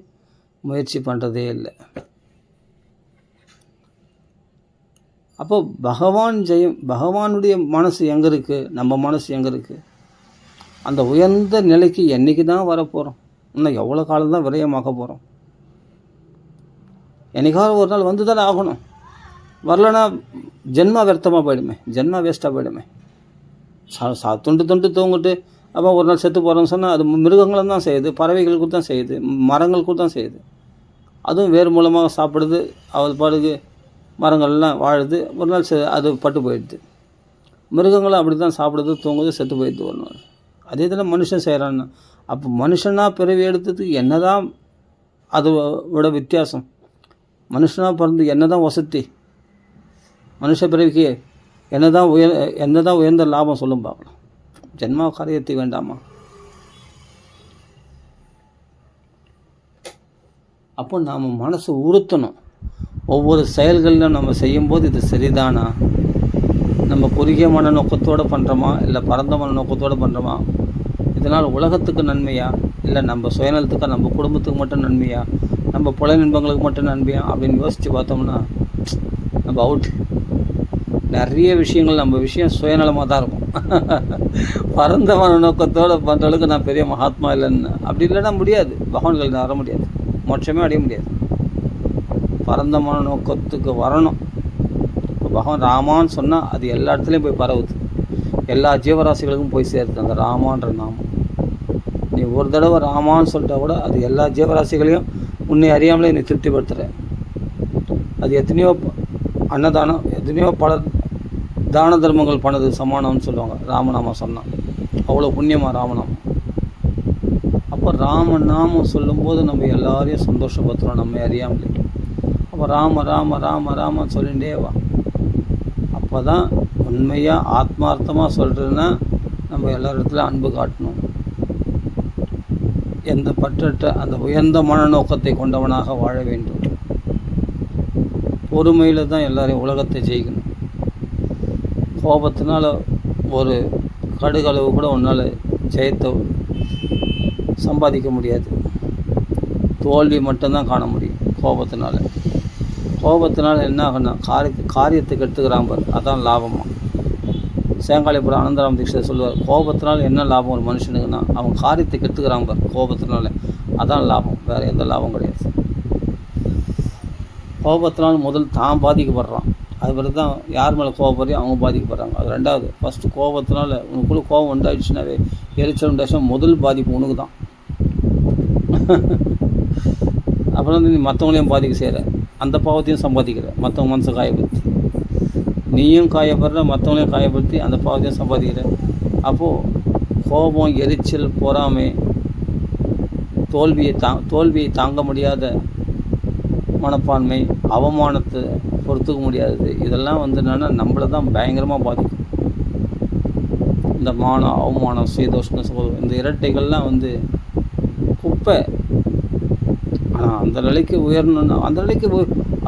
முயற்சி பண்ணுறதே இல்லை. அப்போ பகவானுடைய மனசு எங்கே இருக்குது, நம்ம மனசு எங்கே இருக்குது? அந்த உயர்ந்த நிலைக்கு என்றைக்கு தான் வரப்போகிறோம்? இன்னும் எவ்வளோ காலம் தான் விரயமாக்க போகிறோம்? என்னைக்காவது ஒரு நாள் வந்து தானே ஆகணும். வரலன்னா ஜென்மா வியர்த்தமாக போயிடுமே, ஜென்மா வேஸ்ட்டாக போயிடுமே. துண்டு தூங்கிட்டு அப்போ ஒரு நாள் செத்து போகிறோன்னு சொன்னால் அது மிருகங்களும் தான் செய்யுது, பறவைகளுக்கு தான் செய்யுது, மரங்களுக்கு தான் செய்யுது. அதுவும் வேறு மூலமாக சாப்பிடுது, அது பாடுக்கு மரங்கள்லாம் வாழுது. ஒரு நாள் அது பட்டு போயிடுது. மிருகங்களும் அப்படி தான் சாப்பிடுது, தூங்குது, செத்து போயிடுது ஒரு நாள். அதே தான் மனுஷன் செய்கிறான்னு. அப்போ மனுஷனாக பிறவி எடுத்ததுக்கு என்ன தான் அதோட வித்தியாசம்? மனுஷனாக பிறந்து என்ன தான் வசதி? மனுஷ பிறவிக்கு என்ன தான் உயர்ந்த லாபம் சொல்லும் பார்க்கலாம். ஜென்மா காரியத்தை வேண்டாமா? அப்போ நாம் மனசு உறுத்தணும். ஒவ்வொரு செயல்களிலும் நம்ம செய்யும்போது இது சரிதானா, நம்ம குறுகிய மன நோக்கத்தோடு பண்ணுறோமா, இல்லை பரந்த மன நோக்கத்தோடு பண்ணுறோமா, இதனால் உலகத்துக்கு நன்மையா, இல்லை நம்ம சுயநலத்துக்கு நம்ம குடும்பத்துக்கு மட்டும் நன்மையா, நம்ம புல இன்பங்களுக்கு மட்டும் நன்மையா அப்படின்னு யோசித்து பார்த்தோம்னா நம்ம அவுட். நிறைய விஷயங்கள் நம்ம விஷயம் சுயநலமாக தான் இருக்கும். பரந்த மன நோக்கத்தோடு பண்ணுற அளவுக்கு நான் பெரிய மகாத்மா இல்லைன்னு அப்படி இல்லைன்னா முடியாது, பகவான்கள் வர முடியாது, மோட்சமே அடைய முடியாது. பரந்த மன நோக்கத்துக்கு வரணும். இப்போ பகவான் ராமான்னு சொன்னால் அது எல்லா இடத்துலையும் போய் பரவுது, எல்லா ஜீவராசிகளுக்கும் போய் சேருது அந்த ராமான்ற நாமம். நீ ஒரு தடவை ராமான்னு சொல்லிட்டா கூட அது எல்லா ஜீவராசிகளையும் உன்னை அறியாமலே நீ திருப்திப்படுத்துகிற. அது எத்தனையோ அன்னதானம், எத்தனையோ பல தான தர்மங்கள் பண்ணது சமானம்னு சொல்லுவாங்க ராமநாமம் சொன்னான். அவ்வளோ புண்ணியமாக ராமநாமம். அப்போ ராமநாமம் சொல்லும்போது நம்ம எல்லாரையும் சந்தோஷப்படுத்துகிறோம் நம்ம அறியாமலே. அப்போ ராம ராம ராம ராமன்னு சொல்லிகிட்டே வா. அப்போ தான் உண்மையாக ஆத்மார்த்தமாக சொல்கிறதுன்னா நம்ம எல்லா இடத்துலையும் அன்பு காட்டணும். எந்த பற்றற்ற அந்த உயர்ந்த மனநோக்கத்தை கொண்டவனாக வாழ வேண்டும். பொறுமையில் தான் எல்லாரையும் உலகத்தை ஜெயிக்கணும். கோபத்தினால ஒரு கடுகளவு கூட உன்னால் ஜெயத்தை சம்பாதிக்க முடியாது, தோல்வி மட்டும்தான் காண முடியும். கோபத்தினால என்ன ஆகுனா காரியத்துக்கு எடுத்துக்கிறான் பாரு, அதான் லாபமாக. சேங்காலிபுரம் அனந்தராம் தீட்சிதர் சொல்லுவார், கோபத்தினால என்ன லாபம் ஒரு மனுஷனுக்குன்னா அவன் காரியத்துக்கு எடுத்துக்கிறான் பாரு, கோபத்தினால அதான் லாபம், வேறு எந்த லாபம் கிடையாது. கோபத்தினால் முதல் தான் பாதிக்கப்படுறான், அது பிறகு தான் யார் மேலே கோபப்படுறியோ அவங்க பாதிக்கப்படுறாங்க. அது ரெண்டாவது. ஃபஸ்ட்டு கோபத்தினால உனக்குள்ளே கோபம் உண்டாயிடுச்சுனாவே எரிச்சல் உண்டாச்சுன்னா முதல் பாதிப்பு உனக்கு தான். அப்புறம் நீ மற்றவங்களையும் பாதிக்க செய்கிற, அந்த பாவத்தையும் சம்பாதிக்கிற, மற்றவங்க மனசை காயப்படுத்தி நீயும் காயப்படுற, மற்றவங்களையும் காயப்படுத்தி அந்த பாவத்தையும் சம்பாதிக்கிற. அப்போது கோபம், எரிச்சல், பொறாமை தோல்வியை தாங்க முடியாத மனப்பான்மை, அவமானத்தை பொறுத்துக்க முடியாது. இதெல்லாம் வந்து என்னென்னா நம்மளை தான் பயங்கரமாக பாதிக்கும். இந்த மானம், அவமானம், சீதோஷ்ண சகோதரம், இந்த இரட்டைகள்லாம் வந்து குப்பை. ஆனால் அந்த நிலைக்கு உயரணுன்னா அந்த நிலைக்கு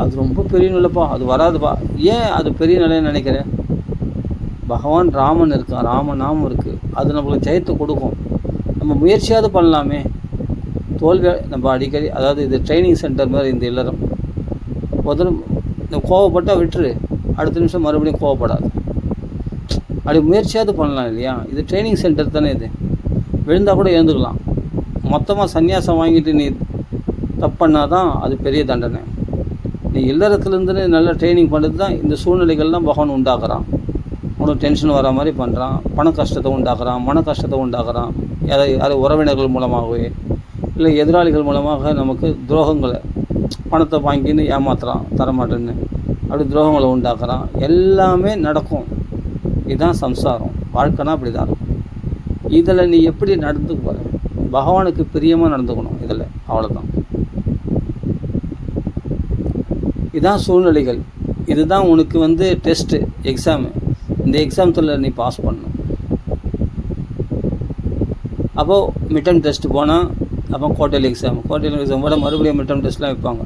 அது ரொம்ப பெரிய நிலைப்பா, அது வராதுப்பா. ஏன் அது பெரிய நிலைன்னு நினைக்கிறேன்? பகவான் ராமன் இருக்கான், ராமநாமம் இருக்குது, அது நம்மளுக்கு ஜெயத்தை கொடுக்கும். நம்ம முயற்சியாவது பண்ணலாமே. தோல்வி நம்ம அடிக்கடி, அதாவது இது ட்ரைனிங் சென்டர் மாதிரி இந்த இல்லறம். முதல்ல இந்த கோவப்பட்டால் விட்டுரு, அடுத்த நிமிஷம் மறுபடியும் கோவப்படாது. அப்படி முயற்சியாவது பண்ணலாம் இல்லையா? இது ட்ரைனிங் சென்டர் தானே. இது விழுந்தால் கூட எழுந்துக்கலாம். மொத்தமாக சன்னியாசம் வாங்கிட்டு நீ தப்புன்னா தான் அது பெரிய தண்டனை. நீ இல்லறத்துலேருந்து நல்ல ட்ரைனிங் பண்ணுறது தான் இந்த சூழ்நிலைகள்லாம் பகவான் உண்டாக்குறான். உனக்கு டென்ஷன் வர மாதிரி பண்ணுறான், பண கஷ்டத்தை உண்டாக்குறான், மன கஷ்டத்தை உண்டாக்குறான். யாரை உறவினர்கள் மூலமாகவே இல்லை எதிராளிகள் மூலமாக நமக்கு துரோகங்களை, பணத்தை வாங்கின்னு ஏமாத்துறான், தரமாட்டேன்னு அப்படி துரோகங்களை உண்டாக்குறான். எல்லாமே நடக்கும். இதுதான் சம்சாரம். வாழ்க்கைனா அப்படி தான் இருக்கும். இதில் நீ எப்படி நடந்து போகிற? பகவானுக்கு பிரியமாக நடந்துக்கணும் இதில், அவ்வளோதான். இதுதான் சூழ்நிலைகள். இதுதான் உனக்கு வந்து டெஸ்ட்டு, எக்ஸாமு. இந்த எக்ஸாமத்தில் நீ பாஸ் பண்ணணும். அப்போது மிட்டம் டெஸ்ட்டு போனால் அப்போ குவார்டர்லி எக்ஸாம் கூட மறுபடியும் மிட்டம் டெஸ்ட்லாம் வைப்பாங்க.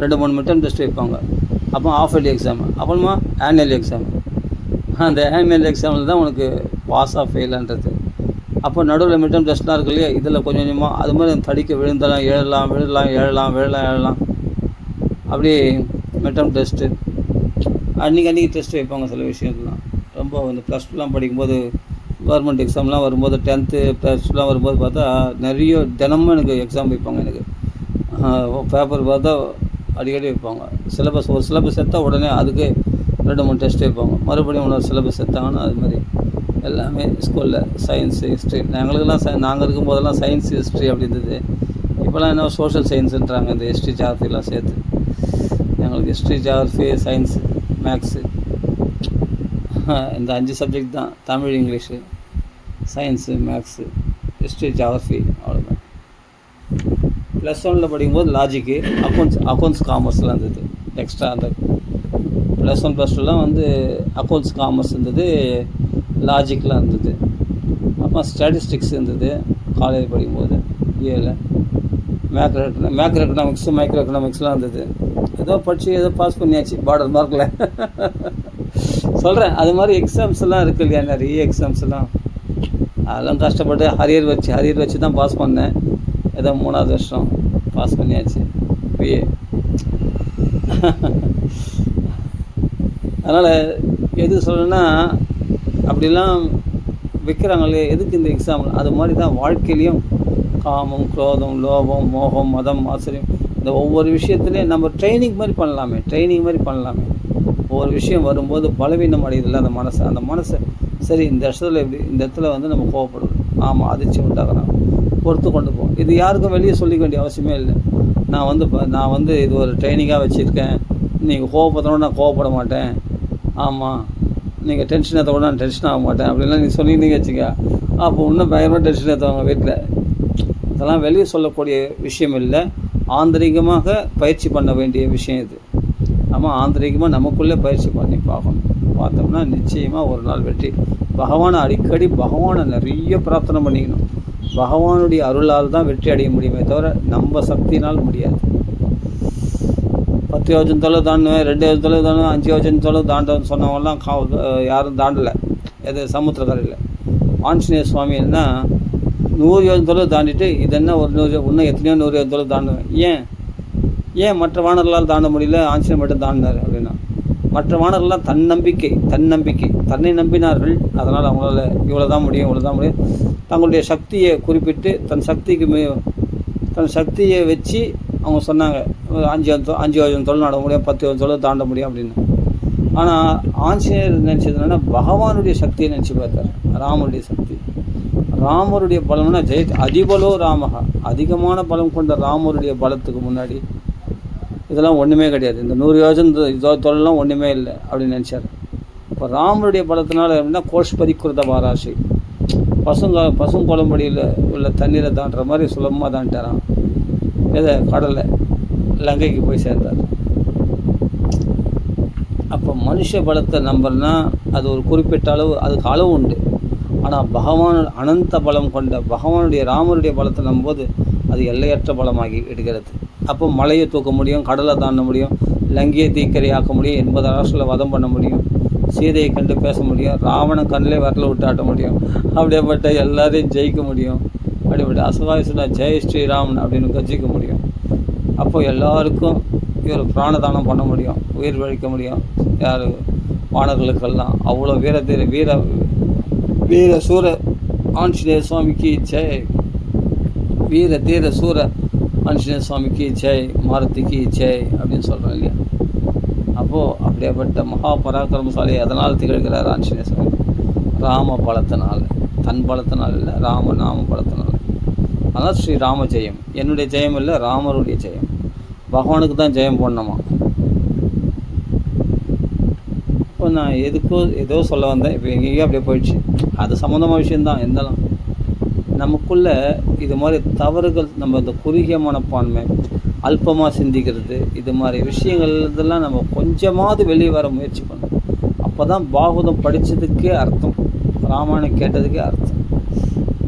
2-3 மிட்டம் டெஸ்ட் வைப்பாங்க. அப்போ ஆஃப் இயர்லி எக்ஸாமு, அப்புறமா ஆனுவல் எக்ஸாம். அந்த ஆனுவல் எக்ஸாமில் தான் உனக்கு பாஸ் ஆஃப் ஃபெயிலான்றது. அப்போ நடுவில் மிட்டம் டெஸ்ட்லாம் இருக்கு இல்லையா, இதில் கொஞ்சம் கொஞ்சமாக அது மாதிரி தடிக்க விழுந்தெல்லாம் எழலாம். அப்படி மிட்டம் டெஸ்ட்டு அன்றைக்கி டெஸ்ட் வைப்பாங்க. சில விஷயத்துலாம் ரொம்ப இந்த ப்ளஸ் டூலாம் படிக்கும்போது கவர்மெண்ட் எக்ஸாம்லாம் வரும்போது 10th ப்ளஸ் டூலாம் வரும்போது பார்த்தா நிறைய தினமும் எனக்கு எக்ஸாம் வைப்பாங்க. எனக்கு பேப்பர் பார்த்தா அடிக்கடி வைப்பாங்க. சிலபஸ் ஒரு சிலபஸ் எடுத்தால் உடனே அதுக்கு 2-3 டெஸ்ட் வைப்பாங்க. மறுபடியும் இன்னொரு சிலபஸ் எடுத்தாங்கன்னா அது மாதிரி எல்லாமே ஸ்கூலில் சயின்ஸு, ஹிஸ்ட்ரி. நாங்கள் இருக்கும்போதெல்லாம் சயின்ஸ், ஹிஸ்ட்ரி அப்படி இருந்தது. இப்போலாம் என்ன சோஷியல் சயின்ஸுன்றாங்க. இந்த ஹிஸ்ட்ரி, ஜியாகிரஃபிலாம் சேர்த்து எங்களுக்கு ஹிஸ்ட்ரி, ஜியாகிரஃபி, சயின்ஸு, மேக்ஸு இந்த 5 சப்ஜெக்ட் தான். Tamil, English, science, maths, history, geography, அவ்வளோதான். ப்ளஸ் 1 படிக்கும்போது லாஜிக்கு, அக்கௌண்ட்ஸ் காமர்ஸ்லாம் இருந்தது எக்ஸ்ட்ரா. அந்த ப்ளஸ் 1 ப்ளஸ் 2லாம் வந்து அக்கௌண்ட்ஸ் காமர்ஸ் இருந்தது, லாஜிக்லாம் இருந்தது. அப்புறம் ஸ்டாட்டிஸ்டிக்ஸ் இருந்தது காலேஜ் படிக்கும்போது. பிஏல மேக்ரோ எக்கனாமிக்ஸு, மைக்ரோ எக்கனாமிக்ஸ்லாம் இருந்தது. ஏதோ படித்து ஏதோ பாஸ் பண்ணியாச்சு பார்டர் மார்க்கில். சொல்கிறேன், அது மாதிரி எக்ஸாம்ஸ் எல்லாம் இருக்குது இல்லையா, நிறைய எக்ஸாம்ஸ் எல்லாம். அதெல்லாம் கஷ்டப்பட்டு ஹரியர் வச்சு தான் பாஸ் பண்ணேன். ஏதோ 3வது வருஷம் பாஸ் பண்ணியாச்சு பிஏ. அதனால் எதுக்கு சொல்லணுன்னா, அப்படிலாம் வைக்கிறாங்களே எதுக்கு இந்த எக்ஸாம்? அது மாதிரி தான் வாழ்க்கையிலையும் காமம், குரோதம், லோபம், மோகம், மதம், ஆச்சரியம், இந்த ஒவ்வொரு விஷயத்துலையும் நம்ம ட்ரைனிங் மாதிரி பண்ணலாமே. ஒவ்வொரு விஷயம் வரும்போது பலவீனம் அடையுதில்ல அந்த மனசை சரி இந்த இடத்துல வந்து நம்ம கோவப்படுறோம், ஆமாம் அதிர்ச்சி உண்டாகிறோம், பொறுத்து கொண்டு போவோம். இது யாருக்கும் வெளியே சொல்லிக்க வேண்டிய அவசியமே இல்லை. நான் வந்து இது ஒரு ட்ரைனிங்காக வச்சுருக்கேன். நீங்கள் கோவப்படுறோன்னா நான் கோவப்பட மாட்டேன். ஆமாம், நீங்கள் டென்ஷன் ஏற்றக்கூட நான் டென்ஷன் ஆக மாட்டேன் அப்படின்லாம் நீங்கள் சொன்னீங்கன்னு வச்சுக்க, அப்போ இன்னும் பயங்கரமாக டென்ஷன் ஏற்றுவாங்க வீட்டில். அதெல்லாம் வெளியே சொல்லக்கூடிய விஷயம் இல்லை, ஆந்தரிகமாக பயிற்சி பண்ண வேண்டிய விஷயம் இது. நம்ம ஆந்தரிகமாக நமக்குள்ளே பயிற்சி பண்ணி பார்த்தோம்னா நிச்சயமாக ஒரு நாள் வெற்றி. அடிக்கடி பகவானை நிறைய பிரார்த்தனை பண்ணிக்கணும். பகவானுடைய அருளால் தான் வெற்றி அடைய முடியுமே தவிர நம்ம சக்தினால் முடியாது. 10 யோஜனை தொலை தாண்டுவேன், 2 யோஜனை தொலை தாண்டுவேன், 5 யோஜனை தொலை தாண்டுவேன்னு சொன்னவங்கலாம் யாரும் தாண்டலை. எது சமுத்திரக்கரையில் ஆஞ்சநேயர் சுவாமி என்ன 100 யோஜனை தொலை தாண்டிட்டு இது என்ன ஒரு 100 இன்னும் எத்தனையோ 100 யோஜனை தொலை தாண்டுவேன். ஏன் மற்ற வானர்களால் தாண்ட முடியல, ஆஞ்சநேயர் மட்டும் தாண்டினார் அப்படின்னா? மற்ற வானர்கள்லாம் தன்னம்பிக்கை தன்னை நம்பினார்கள். அதனால் அவங்களால இவ்வளோ தான் முடியும் தங்களுடைய சக்தியை குறிப்பிட்டு தன் சக்தியை வச்சு அவங்க சொன்னாங்க 5 யோஜனை தொலை நட முடியும், 10 யோஜனை தொலை தாண்ட முடியும் அப்படின்னு. ஆனால் ஆஞ்சநேயர் நினச்சது என்னென்னா பகவானுடைய சக்தியை நினச்சி பார்த்தார். ராமனுடைய சக்தி, ராமருடைய பலம்னா அதிபலோ ராமகா, அதிகமான பலம் கொண்ட ராமருடைய பலத்துக்கு முன்னாடி இதெல்லாம் ஒன்றுமே கிடையாது. இந்த 100 யோஜனை தொழிலாம் ஒன்றுமே இல்லை அப்படின்னு நினச்சார். இப்போ ராமருடைய பலத்தினால அப்படின்னா கோஷ்பதி குருத வாராசி, பசுங்கொளம்படியில் உள்ள தண்ணீரை தாண்டுற மாதிரி சுலபமாக தாண்டிட்டாரான். எதை? கடலை. லங்கைக்கு போய் சேர்ந்தார். அப்போ மனுஷ பலத்தை நம்புறனா அது ஒரு குறிப்பிட்ட அளவு, அதுக்கு அளவு உண்டு. ஆனால் பகவான் அனந்த பலம் கொண்ட பகவானுடைய ராமருடைய பலத்தை நம்பும்போது அது எல்லையற்ற பலமாகி எடுக்கிறது. அப்போ மலையை தூக்க முடியும், கடலை தாண்ட முடியும், லங்கையை தீக்கரையாக்க முடியும், 80 அரசில் வதம் பண்ண முடியும், சீதையை கண்டு பேச முடியும், ராவணன் கண்ணிலே வரல விட்டு ஆட்ட முடியும், அப்படியேப்பட்ட எல்லாரையும் ஜெயிக்க முடியும், அப்படிப்பட்ட அசவாயுசுனா ஜெய் ஸ்ரீராமன் அப்படின்னு கட்சிக்க முடியும். அப்போ எல்லாருக்கும் இவர் பிராணதானம் பண்ண முடியும், உயிர் வழிக்க முடியும். யார்? வானர்களுக்கெல்லாம். அவ்வளோ வீர சூர ஆஞ்சநேய சுவாமிக்கு ஜெய், வீர தீர சூர ஆஞ்சநேய சுவாமிக்கு ஜெய், மாருதிக்கு ஜெய் அப்படின்னு சொல்கிறோம் இல்லையா? அப்போது அப்படியேப்பட்ட மகா பராக்கிரமசாலி அதனால் திகழ்கிறார் ஆஞ்சநேய சுவாமி. ராம பலத்தினால், தன் பலத்தினால் இல்லை, நாம பலத்தினால். அதனால் ஸ்ரீ ராம ஜெயம். என்னுடைய ஜெயம் இல்லை, ராமருடைய ஜெயம். பகவானுக்கு தான் ஜெயம் போடணுமா. இப்போ நான் ஏதோ சொல்ல வந்தேன், இப்போ எங்கேயோ அப்படியே போயிடுச்சு. அது சம்மந்தமான விஷயந்தான். இருந்தாலும் நமக்குள்ளே இது மாதிரி தவறுகள், நம்ம இந்த குறுகிய மனப்பான்மை, அல்பமாக சிந்திக்கிறது, இது மாதிரி விஷயங்கள் இதெல்லாம் நம்ம கொஞ்சமாவது வெளியே வர முயற்சி பண்ணணும். அப்போ தான் பாகவதம் படித்ததுக்கே அர்த்தம், ராமாயணம் கேட்டதுக்கே அர்த்தம்,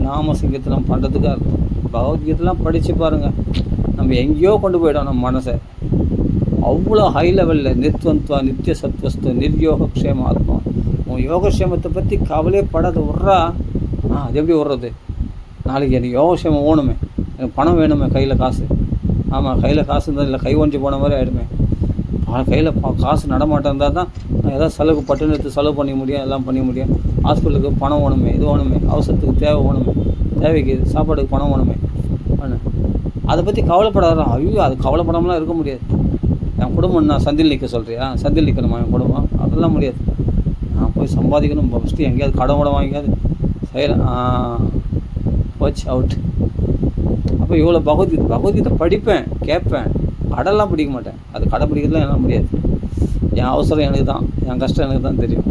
நாம சங்கீர்த்தனம் பண்ணுறதுக்கு அர்த்தம். பகவத்கீதைலாம் படித்து பாருங்கள், நம்ம எங்கேயோ கொண்டு போயிடும் நம்ம மனசை. அவ்வளோ ஹை லெவலில் நித்வந்த்வா நித்திய சத்வஸ்து நிர்யோகக்ஷேம ஆத்மா. உன் யோகக்ஷேமத்தை பற்றி கவலையே படாத விட்றா. அது எப்படி விட்றது? நாளைக்கு எனக்கு யோகக்ஷேமம் ஓணுமே, எனக்கு பணம் வேணுமே, கையில் காசு. ஆமாம், கையில் காசு இருந்தால் இல்லை, கை ஒஞ்சி போன மாதிரி ஆகிடுமே. கையில் காசு நடமாட்டம் இருந்தால் தான் நான் ஏதாவது செலவு பட்டுன்னு எடுத்து செலவு பண்ணி முடியும், எல்லாம் பண்ணி முடியும். ஹாஸ்பிட்டலுக்கு பணம் வேணுமே, இது வேணுமே, அவசரத்துக்கு தேவை வேணுமே, தேவைக்கு சாப்பாட்டுக்கு பணம் வேணுமே. அதை பற்றி கவலைப்படாதான். ஐயோ, அது கவலைப்படாமலாம் இருக்க முடியாது. என் குடும்பம் நான் சந்தில் நிற்க சொல்கிறியா? சந்தில் நிற்கணுமா என் குடும்பம்? அதெல்லாம் முடியாது. நான் போய் சம்பாதிக்கணும், ஃபஸ்ட்டு எங்கேயாவது கடன் கூட வாங்கியாவது செய்யலாம். போச்சு, அவுட். அப்போ இவ்வளோ பகவத்கீதை படிப்பேன், கேட்பேன், கடலாம் பிடிக்க மாட்டேன். அது கடை பிடிக்கிறதுலாம் என்னால் முடியாது. என் அவசரம் எனக்கு தான், என் கஷ்டம் எனக்கு தான் தெரியும்.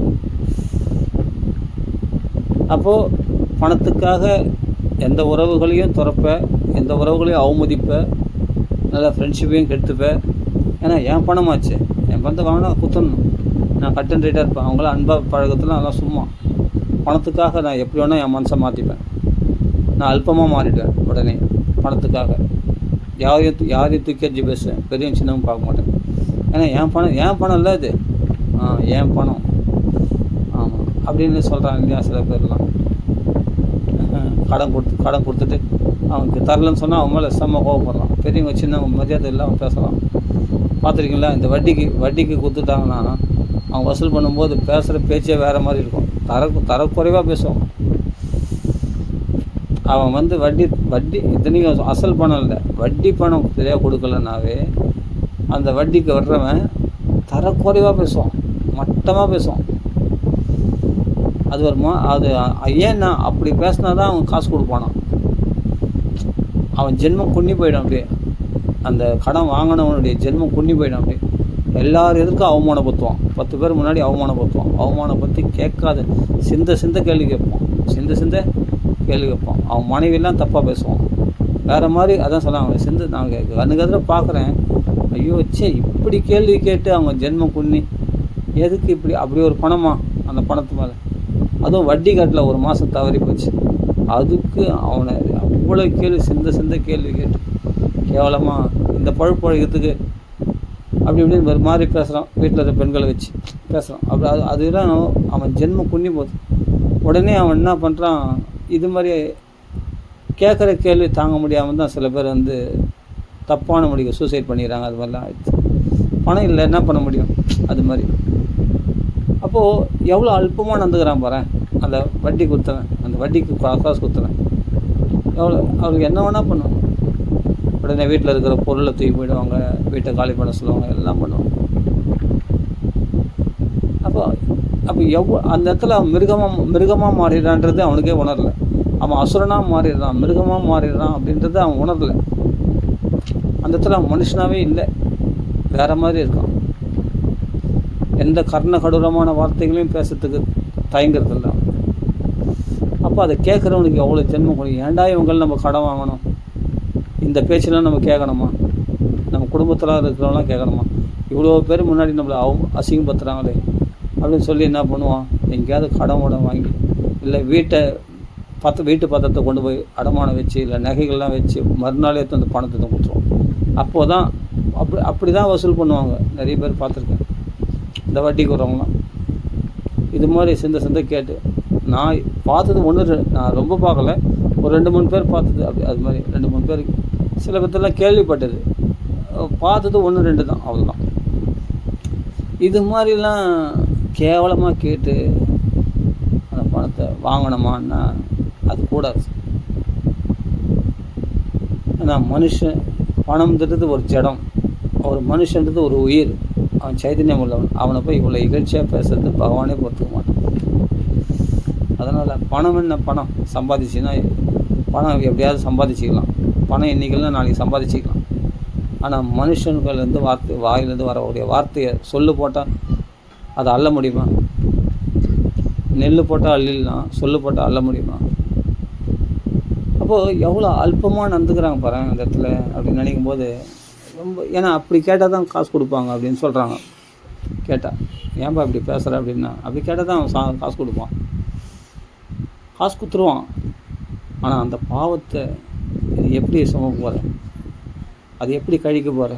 அப்போது பணத்துக்காக எந்த உறவுகளையும் துறப்பேன், எந்த உறவுகளையும் அவமதிப்பேன், நல்லா ஃப்ரெண்ட்ஷிப்பையும் கெடுத்துப்பேன். ஏன்னா என் பணமாச்சு, என் பணத்தை வாங்கினா குத்தணும். நான் கட் அண்ட் ரைட்டாக இருப்பேன். அவங்களாம் அன்பாக பழக்கத்தில் நல்லா சும்மா. பணத்துக்காக நான் எப்படி வேணால் என் மனசை மாற்றிப்பேன். நான் அல்பமாக மாறிடுவேன் உடனே பணத்துக்காக. யாரையும் தூக்கி அடிச்சு பேசுவேன், பெரியவங்க சின்னவங்க பார்க்க மாட்டேன். ஏன்னா என் பணம் இல்லை அது, என் பணம். ஆமாம் அப்படின்னு சொல்கிறாங்க இல்லையா சில பேர்லாம். கடன் கொடுத்துட்டு அவனுக்கு தரலன்னு சொன்னால் அவன் மேலே செம்ம கோவப்படுறான். பெரியவங்க சின்னவங்க மரியாதை இல்லை, அவன் பேசலாம். பார்த்துருக்கீங்களா? இந்த வட்டிக்கு கொடுத்துட்டாங்கன்னா அவங்க வசூல் பண்ணும்போது பேசுகிற பேச்சே வேறு மாதிரி இருக்கும். தரக்குறைவாக பேசுவான். அவன் வட்டி இத்தனைக்கும் அசல் பணம் இல்லை, வட்டி பணம் சரியாக கொடுக்கலனாவே அந்த வட்டிக்கு வர்றவன் தரக்குறைவாக பேசுவான், மட்டமாக பேசுவான். அது வருமா? அது ஏன்னா அப்படி பேசினா தான் அவன் காசு கொடுப்பானான். அவன் ஜென்மம் குன்னி போயிடும். அப்படியே அந்த கடன் வாங்கினவனுடைய ஜென்மம் குன்னி போயிடும். அப்படியே எல்லாரும் எதுக்கும் அவமானப்படுத்துவான். 10 பேர் முன்னாடி அவமானப்படுத்துவான். அவமானப்படுத்தி கேட்காத சிந்த கேள்வி கேட்பான். சிந்த கேள்வி கேட்பான். அவன் மனைவியெல்லாம் தப்பாக பேசுவான். வேறு மாதிரி. அதான் சொன்னாங்க, நாங்கள் கண்ணுக்கு பார்க்குறேன். ஐயோ இப்படி கேள்வி கேட்டு அவங்க ஜென்மம் குன்னி எதுக்கு இப்படி? அப்படி ஒரு பணமா அந்த பணத்து மேலே? அதுவும் வட்டி காட்டில் ஒரு மாதம் தவறி போச்சு. அதுக்கு அவனை அவ்வளோ சிந்த கேள்வி கேட்டு கேவலமாக இந்த பழுப்பழகத்துக்கு அப்படி இப்படின்னு ஒரு மாதிரி பேசுகிறான். வீட்டில் இருக்க பெண்களை வச்சு பேசுகிறான். அப்படி அதுதான் அவன் ஜென்மம் குன்னி போகுது. உடனே அவன் என்ன பண்ணுறான்? இது மாதிரி கேட்குற கேள்வி தாங்க முடியாமல் தான் சில பேர் தப்பான முடிவு சூசைட் பண்ணிடுறாங்க. அது மாதிரிலாம் ஆயிடுச்சு. பணம் இல்லை, என்ன பண்ண முடியும்? அது மாதிரி. அப்போது எவ்வளோ அல்பமாக நடந்துக்கிறான் பாரு அந்த வட்டி கொடுத்தவன், அந்த வட்டிக்கு காசு கொடுத்தவன். எவ்வளோ அவருக்கு என்ன வேணால் பண்ணுவாங்க. உடனே வீட்டில் இருக்கிற பொருளை தூக்கி போயிடுவாங்க, வீட்டை காலி பண்ண சொல்லுவாங்க, எல்லாம் பண்ணுவாங்க. அப்போ அந்த இடத்துல மிருகமாக மாறிடுறான்றது அவனுக்கே உணரலை. அவன் அசுரனாக மாறிடுறான், மிருகமாக மாறிடுறான் அப்படின்றது அவன் உணரலை. அந்த இடத்துல அவன் மனுஷனாகவே இல்லை, வேறு மாதிரி இருக்கான். எந்த கர்ண கடூரமான வார்த்தைகளையும் பேசுறதுக்கு தயங்கிறதில்ல. அப்போ அதை கேட்குறவனுக்கு எவ்வளோ ஜென்மம் கொடுக்கும். ஏன்டா இவங்கள் நம்ம கடன் வாங்கணும், இந்த பேச்செல்லாம் நம்ம கேட்கணுமா, நம்ம குடும்பத்தில் இருக்கிறவங்களாம் கேட்கணுமா, இவ்வளோ பேர் முன்னாடி நம்மளை அசிங்கப்படுத்துகிறாங்களே அப்படின்னு சொல்லி என்ன பண்ணுவான், எங்கேயாவது கடன் உடன் வாங்கி இல்லை வீட்டு பத்திரத்தை கொண்டு போய் அடமானம் வச்சு இல்லை நகைகள்லாம் வச்சு மறுநாளே எடுத்து அந்த பணத்தை தான் கொடுத்துருவோம். அப்போ தான் அப்படி தான் வசூல் பண்ணுவாங்க. நிறைய பேர் பார்த்துருக்கேன் இந்த வட்டிக்கு வரவங்களாம். இது மாதிரி சிந்த கேட்டு நான் பார்த்தது நான் ரொம்ப பார்க்கல, ஒரு 2-3 பேர் பார்த்தது. அது மாதிரி 2-3 பேர், சில பேர்த்தெல்லாம் கேள்விப்பட்டது, பார்த்தது 1-2 தான், அவ்வளோதான். இது மாதிரிலாம் கேவலமாக கேட்டு அந்த பணத்தை வாங்கணுமான்னா அது கூடாது. ஏன்னா மனுஷன் பணம்ன்றது ஒரு ஜடம், ஒரு மனுஷன்றது ஒரு உயிர், அவன் சைதன்யம் உள்ளவன். அவனை போய் இவ்வளோ இகழ்ச்சியாக பேசுறது பகவானே பொறுத்துக்க மாட்டான். அதனால் பணம் என்ன, பணம் சம்பாதிச்சுன்னா பணம் எப்படியாவது சம்பாதிச்சிக்கலாம், பணம் இன்றைக்கெல்லாம் நாளைக்கு சம்பாதிச்சிக்கலாம். ஆனால் மனுஷன்கள்லேருந்து வாயிலேருந்து வரக்கூடிய வார்த்தையை சொல்லு போட்டால் அதை அள்ள முடியுமா? நெல் போட்டால் அள்ளிடலாம், சொல்லு போட்டால் அள்ள முடியுமா? அப்போது எவ்வளோ அல்பமாக நடந்துக்கிறாங்க பாருங்க அந்த இடத்துல அப்படின்னு நினைக்கும் போது ரொம்ப, ஏன்னா அப்படி கேட்டால் தான் காசு கொடுப்பாங்க அப்படின்னு சொல்கிறாங்க. கேட்டால் ஏன்பா இப்படி பேசுகிற அப்படின்னா, அப்படி கேட்டால் தான் அவன் காசு கொடுப்பான், காசு கொடுத்துருவான். ஆனால் அந்த பாவத்தை எப்படி சுமக்க போகிற, அது எப்படி கழிக்க போகிற,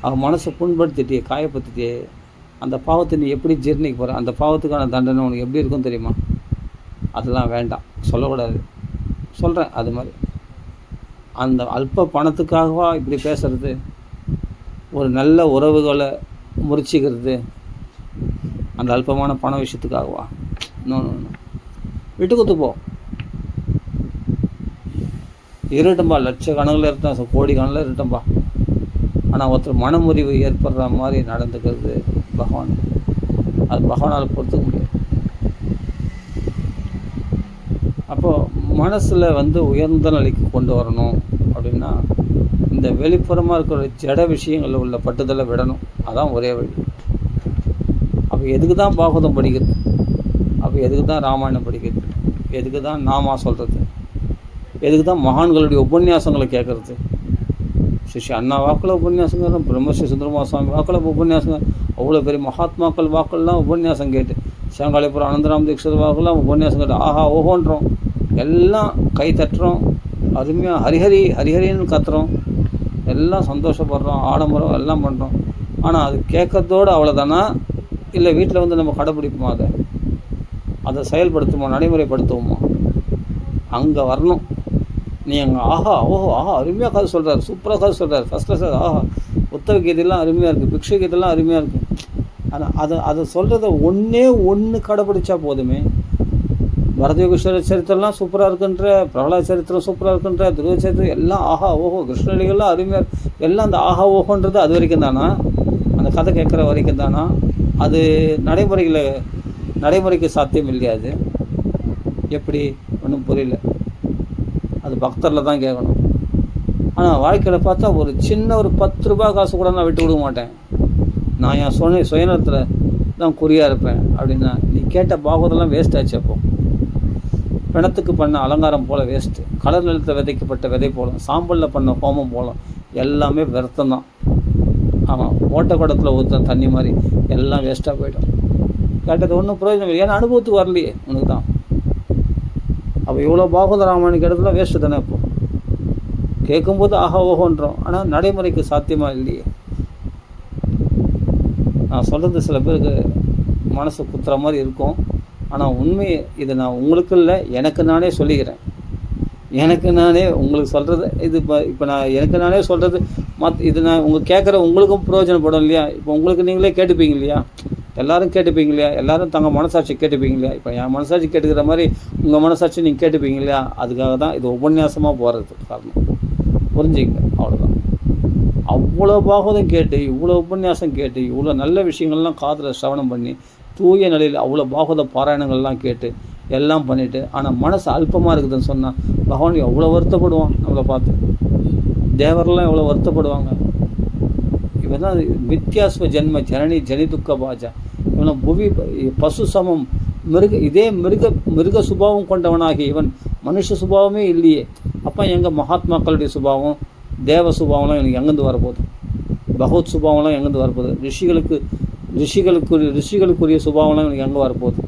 அவன் மனசை புண்படுத்திட்டே காயப்படுத்திட்டே அந்த பாவத்தை நீ எப்படி ஜீர்ணிக்க போகிற, அந்த பாவத்துக்கான தண்டனை உனக்கு எப்படி இருக்கும் தெரியுமா? அதெல்லாம் வேண்டாம், சொல்லக்கூடாது. சொல்கிறேன் அது மாதிரி. அந்த அல்ப பணத்துக்காகவா இப்படி பேசுறது? ஒரு நல்ல உறவுகளை முறிச்சிக்கிறது அந்த அல்பமான பண விஷயத்துக்காகவா? இன்னொன்று விட்டு கொடுத்து போ, இருட்டம்பா, லட்சக்கணக்கில் இருட்டேன், கோடி கணக்கில் இருட்டம்பா. ஆனால் ஒருத்தர் மனமுறிவு ஏற்படுற மாதிரி நடந்துக்கிறது பகவான், அது பகவானால் பொறுத்துக்க முடியாது. அப்போது மனசில் உயர்ந்த நிலைக்கு கொண்டு வரணும் அப்படின்னா இந்த வெளிப்புறமாக இருக்கிற ஜட விஷயங்களில் உள்ள பட்டுதலை விடணும். அதான் ஒரே வழி. அப்போ எதுக்கு தான் பாகவதம் படிக்கிறது, அப்போ எதுக்கு தான் ராமாயணம் படிக்கிறது, எதுக்கு தான் நாமா சொல்கிறது, எதுக்கு தான் மகான்களுடைய உபன்யாசங்களை கேட்குறது? ஸ்ரீ அண்ணா வாக்கில் உபன்யாசங்கள், பிரம்மஸ்ரீ சுந்தரமா சுவாமி வாக்கில் உபன்யாசங்கள், அவ்வளோ பெரிய மகாத்மாக்கள் வாக்கெல்லாம் உபன்யாசம் கேட்டு, சேங்காலிபுரம் அனந்தராம் தீட்சிதர் வாக்கெல்லாம் உபன்யாசம் கேட்டு ஆஹா ஓஹோன்றோம், எல்லாம் கை தட்டுறோம், அருமையாக ஹரிஹரி ஹரிஹரின்னு கத்துறோம், எல்லாம் சந்தோஷப்படுறோம், ஆடம்பரம் எல்லாம் பண்ணுறோம். ஆனால் அது கேட்கறதோடு அவ்வளோதானா, இல்லை வீட்டில் நம்ம கடைப்பிடிப்போமா, அதை செயல்படுத்துமா, நடைமுறைப்படுத்துவோமா? அங்கே வரணும். நீ அங்கே ஆஹா ஓஹோ ஆஹா அருமையாக கதை சொல்கிறார், சூப்பராக கதை சொல்கிறார், ஃபஸ்ட் கிளாஸ், ஆஹா புத்தக கீதையெல்லாம் அருமையாக இருக்குது, பிக்ஷு கீதையெல்லாம் அருமையாக இருக்குது. ஆனால் அதை சொல்கிறத ஒன்று கடைப்பிடிச்சா போதுமே. பரதயோகேஸ்வர சரித்திரம்லாம் சூப்பராக இருக்குன்ற, பிரகலாத சரித்திரம் சூப்பராக இருக்குன்ற, துருவ சரித்திரம் எல்லாம் ஆஹா ஓஹோ, கிருஷ்ணலிகள்லாம் அருமையாக எல்லாம் அந்த ஆஹா ஓஹோன்றது அது வரைக்கும் தானா? அந்த கதை கேட்குற வரைக்கும் தானா? அது நடைமுறைக்கு சாத்தியம் இல்லையா? அது எப்படி ஒன்றும் புரியல. அது பக்தரில் தான் கேட்கணும். ஆனால் வாழ்க்கையில் பார்த்தா ஒரு சின்ன ஒரு 10 ரூபா காசு கூட நான் விட்டு கொடுக்க மாட்டேன், நான் என் சுயநலத்தில் தான் குறியாக இருப்பேன் அப்படின்னா நீ கேட்ட பாகவதெல்லாம் வேஸ்ட் ஆச்சு. அப்போ பிணத்துக்கு பண்ண அலங்காரம் போல் வேஸ்ட்டு, கலர் நிலத்தில் விதைக்கப்பட்ட விதை போலும், சாம்பலில் பண்ண ஹோமம் போலும், எல்லாமே விரத்தம் தான். ஆமாம், ஓட்ட குடத்தில் ஊற்ற தண்ணி மாதிரி எல்லாம் வேஸ்ட்டாக போய்டும். கேட்டது ஒன்றும் பிரயோஜனம் இல்லை, ஏன்னா அனுபவத்துக்கு வரலையே உனக்கு தான். அப்போ இவ்வளோ பாகவத ராமாயணம் கேட்டதுலாம் வேஸ்ட்டு தானே. இப்போ கேட்கும்போது ஆஹா ஓஹோன்றோம், ஆனால் நடைமுறைக்கு சாத்தியமாக இல்லையே. நான் சொல்கிறது சில பேருக்கு மனசு குத்துற மாதிரி இருக்கும், ஆனால் உண்மையை இதை நான் உங்களுக்கு இல்லை, எனக்கு நானே சொல்லிக்கிறேன். எனக்கு நானே உங்களுக்கு சொல்கிறது இது. இப்போ நான் எனக்கு நானே சொல்கிறது இது நான் கேட்குற உங்களுக்கும் பிரயோஜனப்படும் இல்லையா? இப்போ உங்களுக்கு நீங்களே கேட்டுப்பீங்க இல்லையா? எல்லோரும் கேட்டுப்பீங்க இல்லையா? எல்லோரும் தங்கள் மனசாட்சி கேட்டுப்பீங்க இல்லையா? இப்போ என் மனசாட்சி கேட்டுக்கிற மாதிரி உங்கள் மனசாட்சி நீங்கள் கேட்டுப்பீங்க இல்லையா? அதுக்காக தான் இது உபன்யாசமாக போகிறதுக்கு காரணம். புரிஞ்சுங்க, அவ்வளோதான். அவ்வளோ பாகவதம் கேட்டு, இவ்வளோ உபன்யாசம் கேட்டு, இவ்வளோ நல்ல விஷயங்கள்லாம் காதில் சிரவணம் பண்ணி, தூய நிலையில் அவ்வளோ பாகவத பாராயணங்கள்லாம் கேட்டு எல்லாம் பண்ணிவிட்டு, ஆனால் மனசு அல்பமாக இருக்குதுன்னு சொன்னால் பகவான் எவ்வளோ வருத்தப்படுவான் நம்மளை பார்த்து. தேவரெல்லாம் எவ்வளோ வருத்தப்படுவாங்க. இவன் தான் மித்யாஸ்வ ஜென்ம ஜனனி ஜனி துக்க பாஜா, இவனை புவி பசு சமம் இதே மிருக சுபாவம் கொண்டவனாகிய இவன் மனுஷ சுபாவமே இல்லையே. அப்போ எங்கள் மகாத்மாக்களுடைய சுபாவம், தேவ சுபாவம்லாம் எனக்கு எங்கேருந்து வரப்போகுது? பகவத் சுபாவம்லாம் எங்கேருந்து வரப்போகுது? ரிஷிகளுக்குரிய சுபாவம்லாம் எனக்கு எங்கே வரப்போகுது?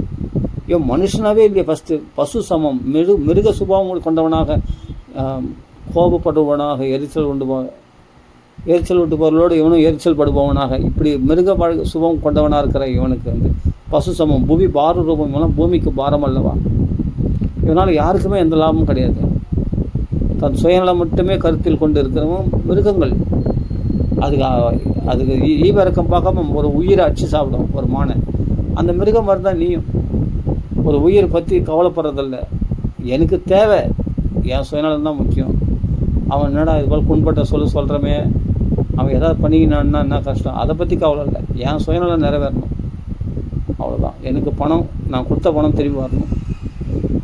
இவன் மனுஷனாகவே இல்லையே. ஃபஸ்ட்டு பசு சமம், மிருக சுபாவம் கொண்டவனாக, கோபப்படுபவனாக, எரிச்சல் விட்டு போவர்களோடு இவனும் எரிச்சல் படுபவனாக, இப்படி மிருக சுபாவம் கொண்டவனாக இருக்கிற இவனுக்கு பசு சமம், பூமி பார ரூபம், இவெல்லாம் பூமிக்கு பாரம் அல்லவா? இவனால் யாருக்குமே எந்த லாபமும் கிடையாது. தன் சுயநலம் மட்டுமே கருத்தில் கொண்டு இருக்கிறவன் மிருகங்கள். அதுக்கு ஈவிரக்கம் பார்க்காம ஒரு உயிரை அடிச்சு சாப்பிடும் ஒரு மானை. அந்த மிருகம் மாதிரி தான் நீயும். ஒரு உயிரை பற்றி கவலைப்படுறதில்ல. எனக்கு தேவை, என் சுயநலம் தான் முக்கியம். அவன் என்னடா இது போல் புண்பட்ட சொல்கிறமே, அவன் எதாவது பண்ணிக்கினான்னா என்ன கஷ்டம், அதை பற்றி கவலை இல்லை. என் சுயநலம் நிறைவேறணும், அவ்வளோதான். எனக்கு பணம், நான் கொடுத்த பணம் திரும்பி வரணும்,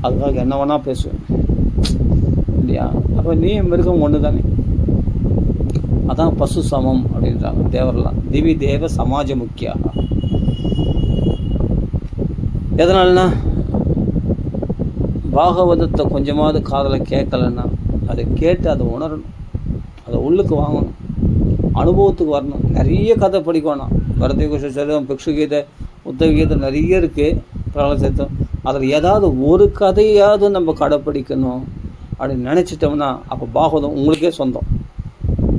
அதுக்காக என்ன வேணால் பேசுவேன் இல்லையா? அப்போ நீ மிருகம் ஒன்று தானே. அதான் பசு சமம் அப்படின்றாங்க தேவரெல்லாம். திவி தேவ சமாஜ முக்கியா. எதனால்னா பாகவதத்தை கொஞ்சமாவது காதலை கேட்கலன்னா அதை கேட்டு அதை உணரணும், அதை உள்ளுக்கு வாங்கணும், அனுபவத்துக்கு வரணும். நிறைய கதை படிக்கணும். பரதகுஷ சரிதம், பிக்ஷுகீதை, உத்தகீதை நிறைய இருக்குது, பிரகலாத சரித்திரம். அதில் ஏதாவது ஒரு கதையாவது நம்ம கடைப்பிடிக்கணும் அப்படின்னு நினச்சிட்டோம்னா அப்போ பாகவதம் உங்களுக்கே சொந்தம்.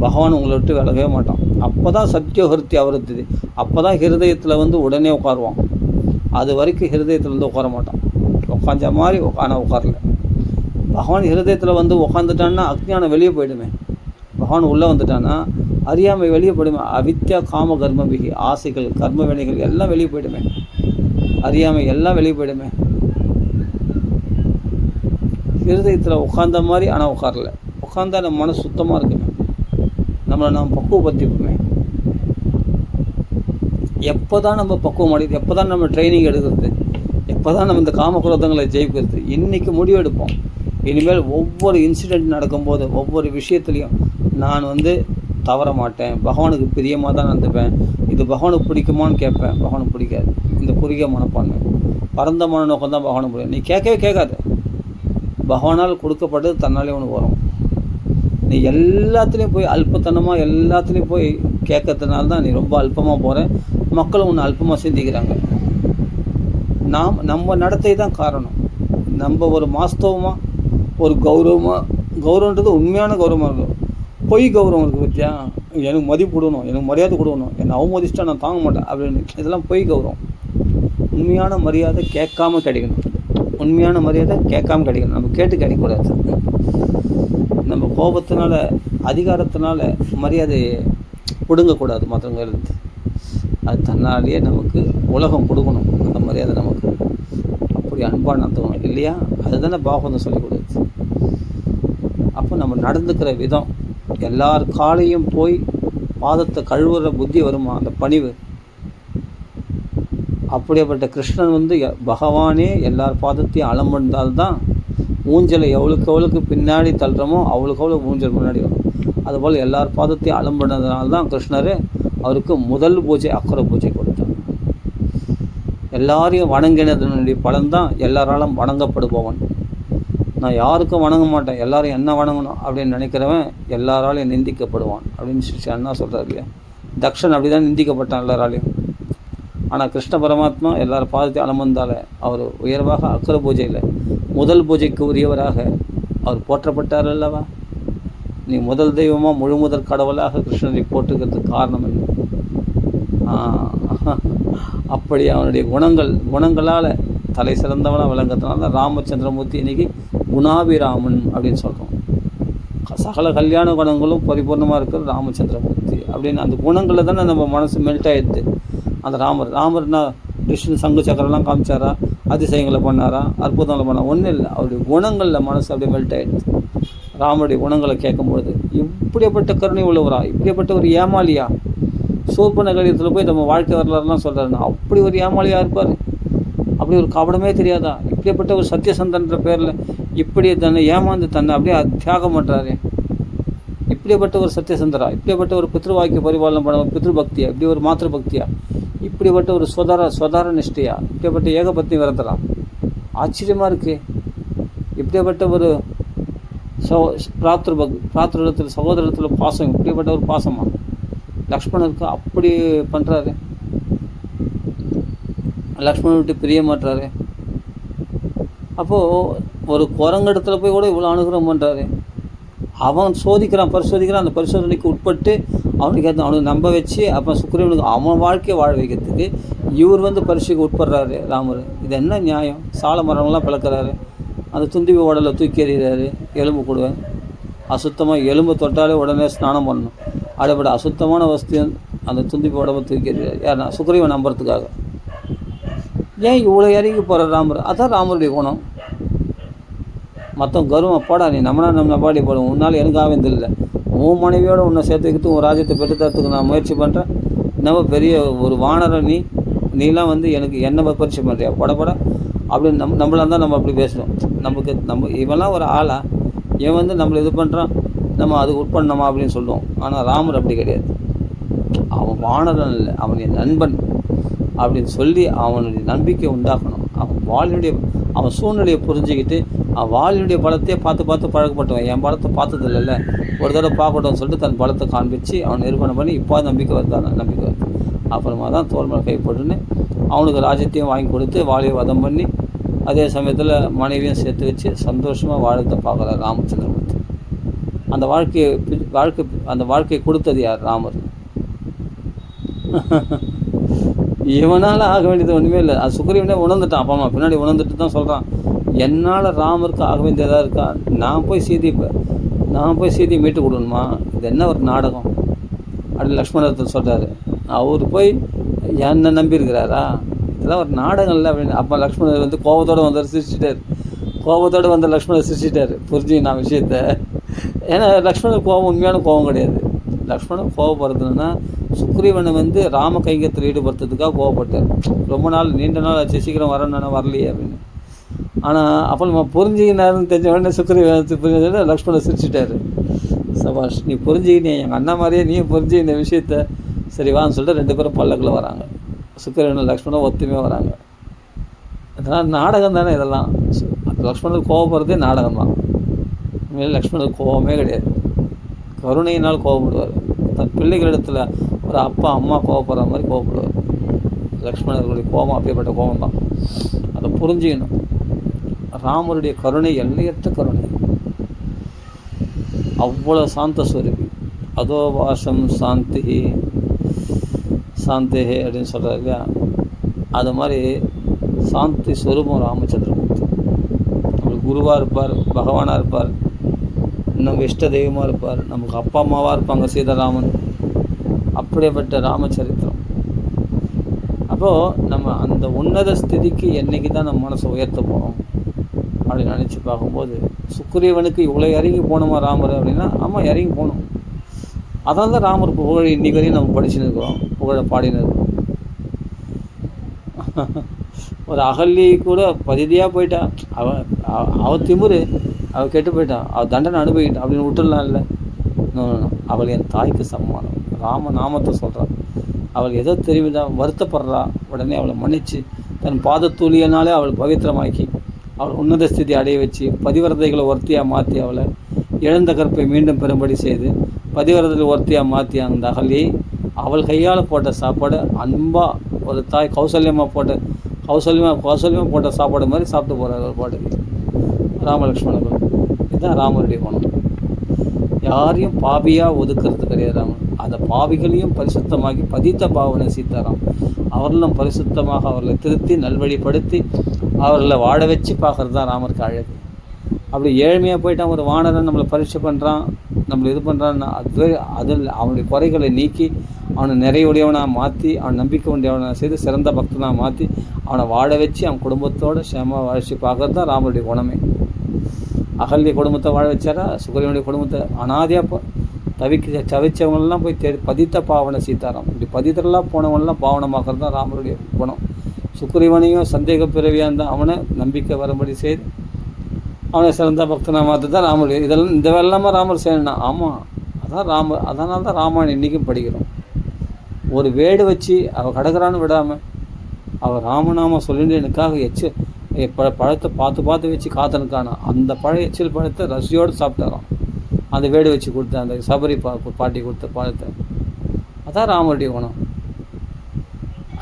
பகவான் உங்களை விட்டு விலகவே மாட்டான். அப்போ தான் சத்தியஹிருத்தி அவருத்துது. அப்போ தான் ஹிருதயத்தில் உடனே உட்காருவான். அது வரைக்கும் ஹிருதயத்தில் உட்கார மாட்டான். உட்காந்த மாதிரி ஆனால் உட்காரல. பகவான் ஹிருதயத்தில் உட்காந்துட்டான்னா அக்ஞானம் வெளியே போயிடுமே. பகவான் உள்ளே வந்துட்டான்னா அறியாமை வெளியே போயிடுமே. அவித்யா காம கர்மபிகி, ஆசைகள் கர்ம வினைகள் எல்லாம் வெளியே போயிடுமே. அறியாமை எல்லாம் வெளியே போயிடுமே. ஹிருதயத்தில் உட்காந்த மாதிரி ஆனால் உட்காரல. உட்காந்தா நம்ம மனசு சுத்தமாக இருக்குமே, நம்மளை நாம் பக்குவப்படுத்திப்போமே. எப்போ தான் நம்ம பக்குவம் அடையுது, எப்போ தான் நம்ம ட்ரைனிங் எடுக்கிறது, எப்போ தான் நம்ம இந்த காமகுரதங்களை ஜெயிக்கிறது? இன்றைக்கி முடிவெடுப்போம். இனிமேல் ஒவ்வொரு இன்சிடெண்ட் நடக்கும்போது, ஒவ்வொரு விஷயத்துலையும் நான் தவற மாட்டேன், பகவானுக்கு பிரியமாக தான் நடந்துப்பேன். இது பகவானுக்கு பிடிக்குமான்னு கேட்பேன், பகவானுக்கு பிடிக்காது. இந்த குறுகிய மனப்பான்மை, பரந்த மன நோக்கம் தான் பகவானுக்கு பிடிக்கும். நீ கேட்கவே கேட்காது. பகவானால் கொடுக்கப்பட்டது தன்னாலே உனக்கு வரும். நீ எல்லாத்துலேயும் போய் அல்பத்தனமாக எல்லாத்துலேயும் போய் கேட்கறதுனால தான் நீ ரொம்ப அல்பமாக போகிற. மக்களும் ஒன்று அல்பமாக சிந்திக்கிறாங்க. நம்ம நடத்தை தான் காரணம். நம்ம ஒரு வாஸ்தவமாக, ஒரு கௌரவன்றது உண்மையான கௌரவமாக இருக்கும். பொய் கௌரவம் இருக்குது பற்றியா? எனக்கு மதிப்பு கொடுக்கணும், எனக்கு மரியாதை கொடுக்கணும், என்னை அவமதிச்சிட்டா நான் தாங்க மாட்டேன் அப்படின்னு, இதெல்லாம் பொய் கௌரவம். உண்மையான மரியாதை கேட்காம கிடைக்கணும். உண்மையான மரியாதை கேட்காம கிடைக்கணும். நம்ம கேட்டு கிடைக்கக்கூடாது. நம்ம கோபத்தினால, அதிகாரத்தினால மரியாதையை பிடுங்கக்கூடாது மற்றவங்களுக்கு. அது தன்னாலேயே நமக்கு உலகம் கொடுக்கணும் அந்த மரியாதை நமக்கு. அப்படி அன்பாக நடத்தணும் இல்லையா? அதுதானே பாகவதம் சொல்லிக் கொடுக்குது. அப்போ நம்ம நடந்துக்கிற விதம், எல்லார் காலையும் போய் பாதத்தை கழுவுற புத்தி வருமா? அந்த பணிவு. அப்படியேப்பட்ட கிருஷ்ணன் பகவானே எல்லார் பாதத்தையும் அலம்பந்தால்தான் ஊஞ்சலை எவ்வளோக்கு பின்னாடி தள்ளுறோமோ அவ்வளோக்கு ஊஞ்சல் முன்னாடி வரும். அதுபோல் எல்லார் பாதத்தையும் அலம்புனதுனால தான் கிருஷ்ணர் அவருக்கு முதல் பூஜை அக்கர பூஜை கொடுத்தார். எல்லாரையும் வணங்கினதனுடைய பலன்தான் எல்லாராலும் வணங்கப்படுபவன். நான் யாருக்கும் வணங்க மாட்டேன், எல்லாரும் என்ன வணங்கணும் அப்படின்னு நினைக்கிறவன் எல்லாராலையும் நிந்திக்கப்படுவான் அப்படின்னு ஸ்ரீ அண்ணா சொல்கிறார் இல்லையா? தக்ஷன் அப்படி தான் நிந்திக்கப்பட்டான் எல்லாராலையும். ஆனால் கிருஷ்ண பரமாத்மா எல்லாரும் பாதத்தையும் அலமந்தால அவர் உயர்வாக அக்கர பூஜையில் முதல் பூஜைக்கு உரியவராக அவர் போற்றப்பட்டார் அல்லவா? நீ முதல் தெய்வமாக முழுமுதற் கடவுளாக கிருஷ்ணனை போற்றுக்கிறதுக்கு காரணம் என்ன? அப்படி அவனுடைய குணங்களால் தலை சிறந்தவனாக விளங்குறதுனால ராமச்சந்திரமூர்த்தி இன்றைக்கி குணாபிராமன் அப்படின்னு சொல்கிறோம். சகல கல்யாண குணங்களும் பரிபூர்ணமாக இருக்கிற ராமச்சந்திரமூர்த்தி அப்படின்னு அந்த குணங்களில் தானே நம்ம மனசு மெல்ட் ஆகிடுது. அந்த ராமர்னா கிருஷ்ணன் சங்கு சக்கரெல்லாம் காமிச்சாரா, அதிசயங்களை பண்ணாரா, அற்புதங்களை பண்ணார்? ஒன்றும் இல்லை. அவருடைய குணங்களில் மனசு அப்படியே மெல்ட் ஆகிடுது. ராமருடைய குணங்களை கேட்கும்பொழுது இப்படிப்பட்ட கருணை உள்ளவரா, இப்படிப்பட்ட ஒரு ஏமாளியா, சூப்ப நகரத்தில் போய் நம்ம வாழ்க்கை வரலாறுலாம் சொல்கிறாருன்னா அப்படி ஒரு ஏமாளியாக இருப்பார். அப்படி ஒரு கபடமே தெரியாதா? இப்படிப்பட்ட ஒரு சத்தியசந்தன்ற பேரில் இப்படி தன்னை ஏமாந்து தன்னை அப்படியே தியாகம் பண்ணுறாரு. இப்படிப்பட்ட ஒரு சத்தியசந்தரா, இப்படிப்பட்ட ஒரு பித்ருவாக்கிய பரிபாலனம் பண்ண பித்ருபக்தியா, இப்படி ஒரு மாத்திரு பக்தியா, இப்படிப்பட்ட ஒரு சொதார நிஷ்டையா, இப்படிப்பட்ட ஏகபத்தி விரதலாம் ஆச்சரியமாக இருக்குது. இப்படிப்பட்ட ஒரு பிராத்திரிடத்தில் சகோதரத்தில் பாசம், இப்படிப்பட்ட ஒரு பாசமா லக்ஷ்மணருக்கு அப்படி பண்ணுறாரு. லக்ஷ்மணன் விட்டு பிரிய மாட்டாரு. அப்போது ஒரு குரங்கடத்தில் போய் கூட இவ்வளோ அனுகிரகம் பண்ணுறாரு. அவன் பரிசோதிக்கிறான். அந்த பரிசோதனைக்கு உட்பட்டு அவனுக்கு நம்ப வச்சு அப்போ சுக்கிரீவனுக்கு அவன் வாழ்க்கையை வாழ வைக்கிறதுக்கு இவர் பரிசுக்கு உட்படுறாரு ராமர். இது என்ன நியாயம்? சால மரங்கள்லாம் பிளக்கிறாரு, அந்த துந்திவி உடலை தூக்கி எறிகிறாரு, எலும்பு கொடுவேன் அசுத்தமாக, எலும்பு தொட்டாலே உடனே ஸ்நானம் பண்ணணும். அப்படிப்பட்ட அசுத்தமான வஸ்து அந்த துந்திவி உடம்பை தூக்கி எறிகிறார். யாருன்னா சுக்கிரீவன் நம்புறதுக்காக. ஏன் இவ்வளோ இறங்கி போகிற ராமர்? அதான் ராமருடைய குணம். மற்றவங்க கருவம் போடா, நீ நம்ம பாடி போடும், உன்னால் எனக்கு ஆவேந்தில்லை, உன் மனைவியோடு உன்னை சேர்த்து வைக்கிறது, உன் ராஜ்யத்தை பெற்றுத்தரத்துக்கு நான் முயற்சி பண்ணுறேன், நம்ம பெரிய ஒரு வானரை நீலாம் எனக்கு என்ன பரிசு பண்ணுறியா பட அப்படின்னு நம்மளாக இருந்தால் நம்ம அப்படி பேசுகிறோம். நம்ம இவெல்லாம் ஒரு ஆளா, இவன் நம்மளை இது பண்ணுறான், நம்ம அதுக்கு உட்பண்ணமா அப்படின்னு சொல்லுவோம். ஆனால் ராமர் அப்படி கிடையாது. அவன் வானரன் இல்லை, அவன் என் நண்பன் அப்படின்னு சொல்லி அவனுடைய நம்பிக்கை உண்டாக்கணும். அவன் சூழ்நிலையை புரிஞ்சுக்கிட்டு அவன் வாலினுடைய பலத்தையே பார்த்து பழக்கப்பட்டவன். என் பலத்தை பார்த்ததில்லைல்ல, ஒரு தடவை பார்க்கட்டும்னு சொல்லிட்டு தன் பலத்தை காண்பிச்சு அவன் நிரூபணம் பண்ணி இப்போ நம்பிக்கை வருது. அப்புறமா தான் தோல் மேலே கை போட்டுன்னு அவனுக்கு ராஜ்யத்தையும் வாங்கி கொடுத்து வாலியை வதம் பண்ணி அதே சமயத்தில் மனைவியும் சேர்த்து வச்சு சந்தோஷமாக வாழ்க்கை பார்க்குறார் ராமச்சந்திரமூர்த்தி. அந்த வாழ்க்கையை கொடுத்தது யார்? ராமர். இவனால் ஆக வேண்டியது ஒன்றுமே இல்லை. அது சுக்கிரீவனே உணர்ந்துட்டான். அப்பா அம்மா பின்னாடி உணர்ந்துட்டு தான் சொல்கிறான், என்னால் ராமருக்கு ஆக வேண்டியதாக இருக்கா, நான் போய் சீதையை மீட்டு கொடுக்கணுமா? இது என்ன ஒரு நாடகம் அப்படின்னு லக்ஷ்மணத்தில் சொல்கிறாரு. அவர் போய் என்னை நம்பியிருக்கிறாரா? இதெல்லாம் ஒரு நாடகம் இல்லை அப்படின்னு. அப்போ லக்ஷ்மணர் கோபத்தோடு வந்த லக்ஷ்மணர் சிரிச்சிட்டார். புரிஞ்சுங்க நான் விஷயத்தை. ஏன்னா லக்ஷ்மணர் கோபம் உண்மையான கோபம் கிடையாது. லக்ஷ்மணன் கோபப்படுறதுன்னா சுக்ரீவனை ராம கைங்கத்தில் ஈடுபடுத்துறதுக்காக கோவப்பட்டார். ரொம்ப நாள் நீண்ட நாள் ஆச்சு, சீக்கிரம் வரணுன்னா வரலையே அப்படின்னு. ஆனால் அப்போ நம்ம புரிஞ்சுக்கினாருன்னு தெரிஞ்ச உடனே சுக்ரீவன் லக்ஷ்மணன் சிரிச்சிட்டாரு. சபாஷ், நீ புரிஞ்சுக்கினே, எங்கள் அண்ணா மாதிரியே நீ புரிஞ்சுக்கின விஷயத்த, சரி வான்னு சொல்லிட்டு 2 பேரும் பல்லக்கில் வராங்க. சுக்கிரீவன் லக்ஷ்மணன் ஒத்துமையாக வராங்க. இதெல்லாம் நாடகம் தானே. இதெல்லாம் லக்ஷ்மணன் கோவப்படுறதே நாடகம் தான். உண்மையிலே லக்ஷ்மணன் கோபமே கிடையாது. கருணையினால் கோபப்படுவார். தன் பிள்ளைகளிடத்தில் ஒரு அப்பா அம்மா கோவப்படுற மாதிரி கோவப்படுவார். லக்ஷ்மணர்களுடைய கோபம் அப்படிப்பட்ட கோபம் தான். அதை புரிஞ்சுக்கணும். ராமருடைய கருணை எல்லையற்ற கருணை, அவ்வளோ சாந்த ஸ்வரூபி. அதோ வாசம் சாந்தி சாந்தேஹே அப்படின்னு சொல்கிறார் இல்லையா, அது மாதிரி சாந்தி ஸ்வரூபம் ராமச்சந்திரமூர்த்தி. நம்மளுக்கு குருவாக இருப்பார், பகவானாக இருப்பார், நம்ம இஷ்ட தெய்வமாக இருப்பார், நமக்கு அப்பா அம்மாவாக இருப்பாங்க சீதாராமன். அப்படிப்பட்ட ராமச்சரித்திரம். அப்போது நம்ம அந்த உன்னத ஸ்திதிக்கு என்றைக்கு தான் நம்ம மனசை உயர்த்த போகிறோம் அப்படின்னு நினச்சி பார்க்கும்போது, சுக்கிரீவனுக்கு இவ்வளோ இறங்கி போகணுமா ராமர் அப்படின்னா, ஆமாம் இறங்கி போகணும். அதனால தான் ராமர் புகழ் இன்றைக்கு வரையும் நம்ம படிச்சுன்னு இருக்கிறோம், புகழை பாடினு இருக்கிறோம். ஒரு அகல்லி கூட பதிதியாக போயிட்டா, அவள் திமுரு, அவள் கெட்டு போயிட்டான், அவள் தண்டனை அனுபவிக்கிட்டான் அப்படின்னு விட்டுடலாம் இல்லை. அவள் என் தாய்க்கு சமமானம். ராம நாமத்தை சொல்கிறான். அவள் ஏதோ தெரிவிதான் வருத்தப்படுறா, உடனே அவளை மன்னித்து தன் பாதத்தூளியனாலே அவள் பவித்திரமாக்கி அவள் உன்னத ஸ்திதி அடைய வச்சு பதிவிரதைகளை ஒருத்தியாக மாற்றி அவளை இழந்த கற்பை மீண்டும் பெறும்படி செய்து பதிவிரதைகளை ஒருத்தியாக மாற்றி அந்த அகலியை அவள் கையால் போட்ட சாப்பாடு அன்பாக ஒரு தாய் கௌசல்யமாக போட்ட சாப்பாடு மாதிரி சாப்பிட்டு போகிறார் ஒரு பாட்டுக்கு ராமலக்ஷ்மணர்கள். இதுதான் ராமருடைய குணம். யாரையும் பாவியாக ஒதுக்கிறது கிடையாது ராமன். அந்த பாவிகளையும் பரிசுத்தமாகி பதித்த பாவனை சீதாராம். அவர்களும் பரிசுத்தமாக அவர்களை திருத்தி நல்வழிப்படுத்தி அவர்களை வாழ வச்சு பார்க்குறது தான் ராமருக்கு அழகு. அப்படி ஏழ்மையாக போயிட்டான் ஒரு வானரன் நம்மளை பரீட்சை பண்ணுறான், நம்மளை இது பண்ணுறான்னா அதில் அவனுடைய குறைகளை நீக்கி அவனை நிறைவுடையவனாக மாற்றி அவன் நம்பிக்கை உடையவனாக செய்து சிறந்த பக்தனாக மாற்றி அவனை வாழ வச்சு அவன் குடும்பத்தோடு சேம வாழ்ச்சி பார்க்குறது தான் ராமருடைய குணமே. அகல்ய குடும்பத்தை வாழ வச்சாரா, சுக்கிரீவனுடைய குடும்பத்தை அனாதையாக தவிச்சவங்களெலாம் போய் பதித்த பாவனை சீதாராம். இப்படி பதித்தரெல்லாம் போனவனெலாம் பாவனமாக்குறது தான் ராமருடைய குணம். சுக்கிரீவனையும் சந்தேக பிறவியாக இருந்தால் அவனை நம்பிக்கை வரும்படி செய்து அவனை சிறந்த பக்தனாக மாற்று தான் ராமருடைய. இதெல்லாம் இந்த வேலைலாமல் ராமர் செய்யணும்னா, ஆமாம் அதான் ராமர். அதனால தான் ராமாயணம் இன்றைக்கும் படிக்கிறோம். ஒரு வேடு வச்சு அவள் கிடக்கிறான்னு விடாமல் அவள் ராமநாம சொல்லிட்டு எனக்காக பழத்தை பார்த்து பார்த்து வச்சு காத்தனுக்கான அந்த எச்சில் பழத்தை ரசியோடு சாப்பிட்டாராம். அந்த வேடு வச்சு கொடுத்த அந்த சபரி பாட்டி கொடுத்த பழத்தை. அதான் ராமருடைய குணம்.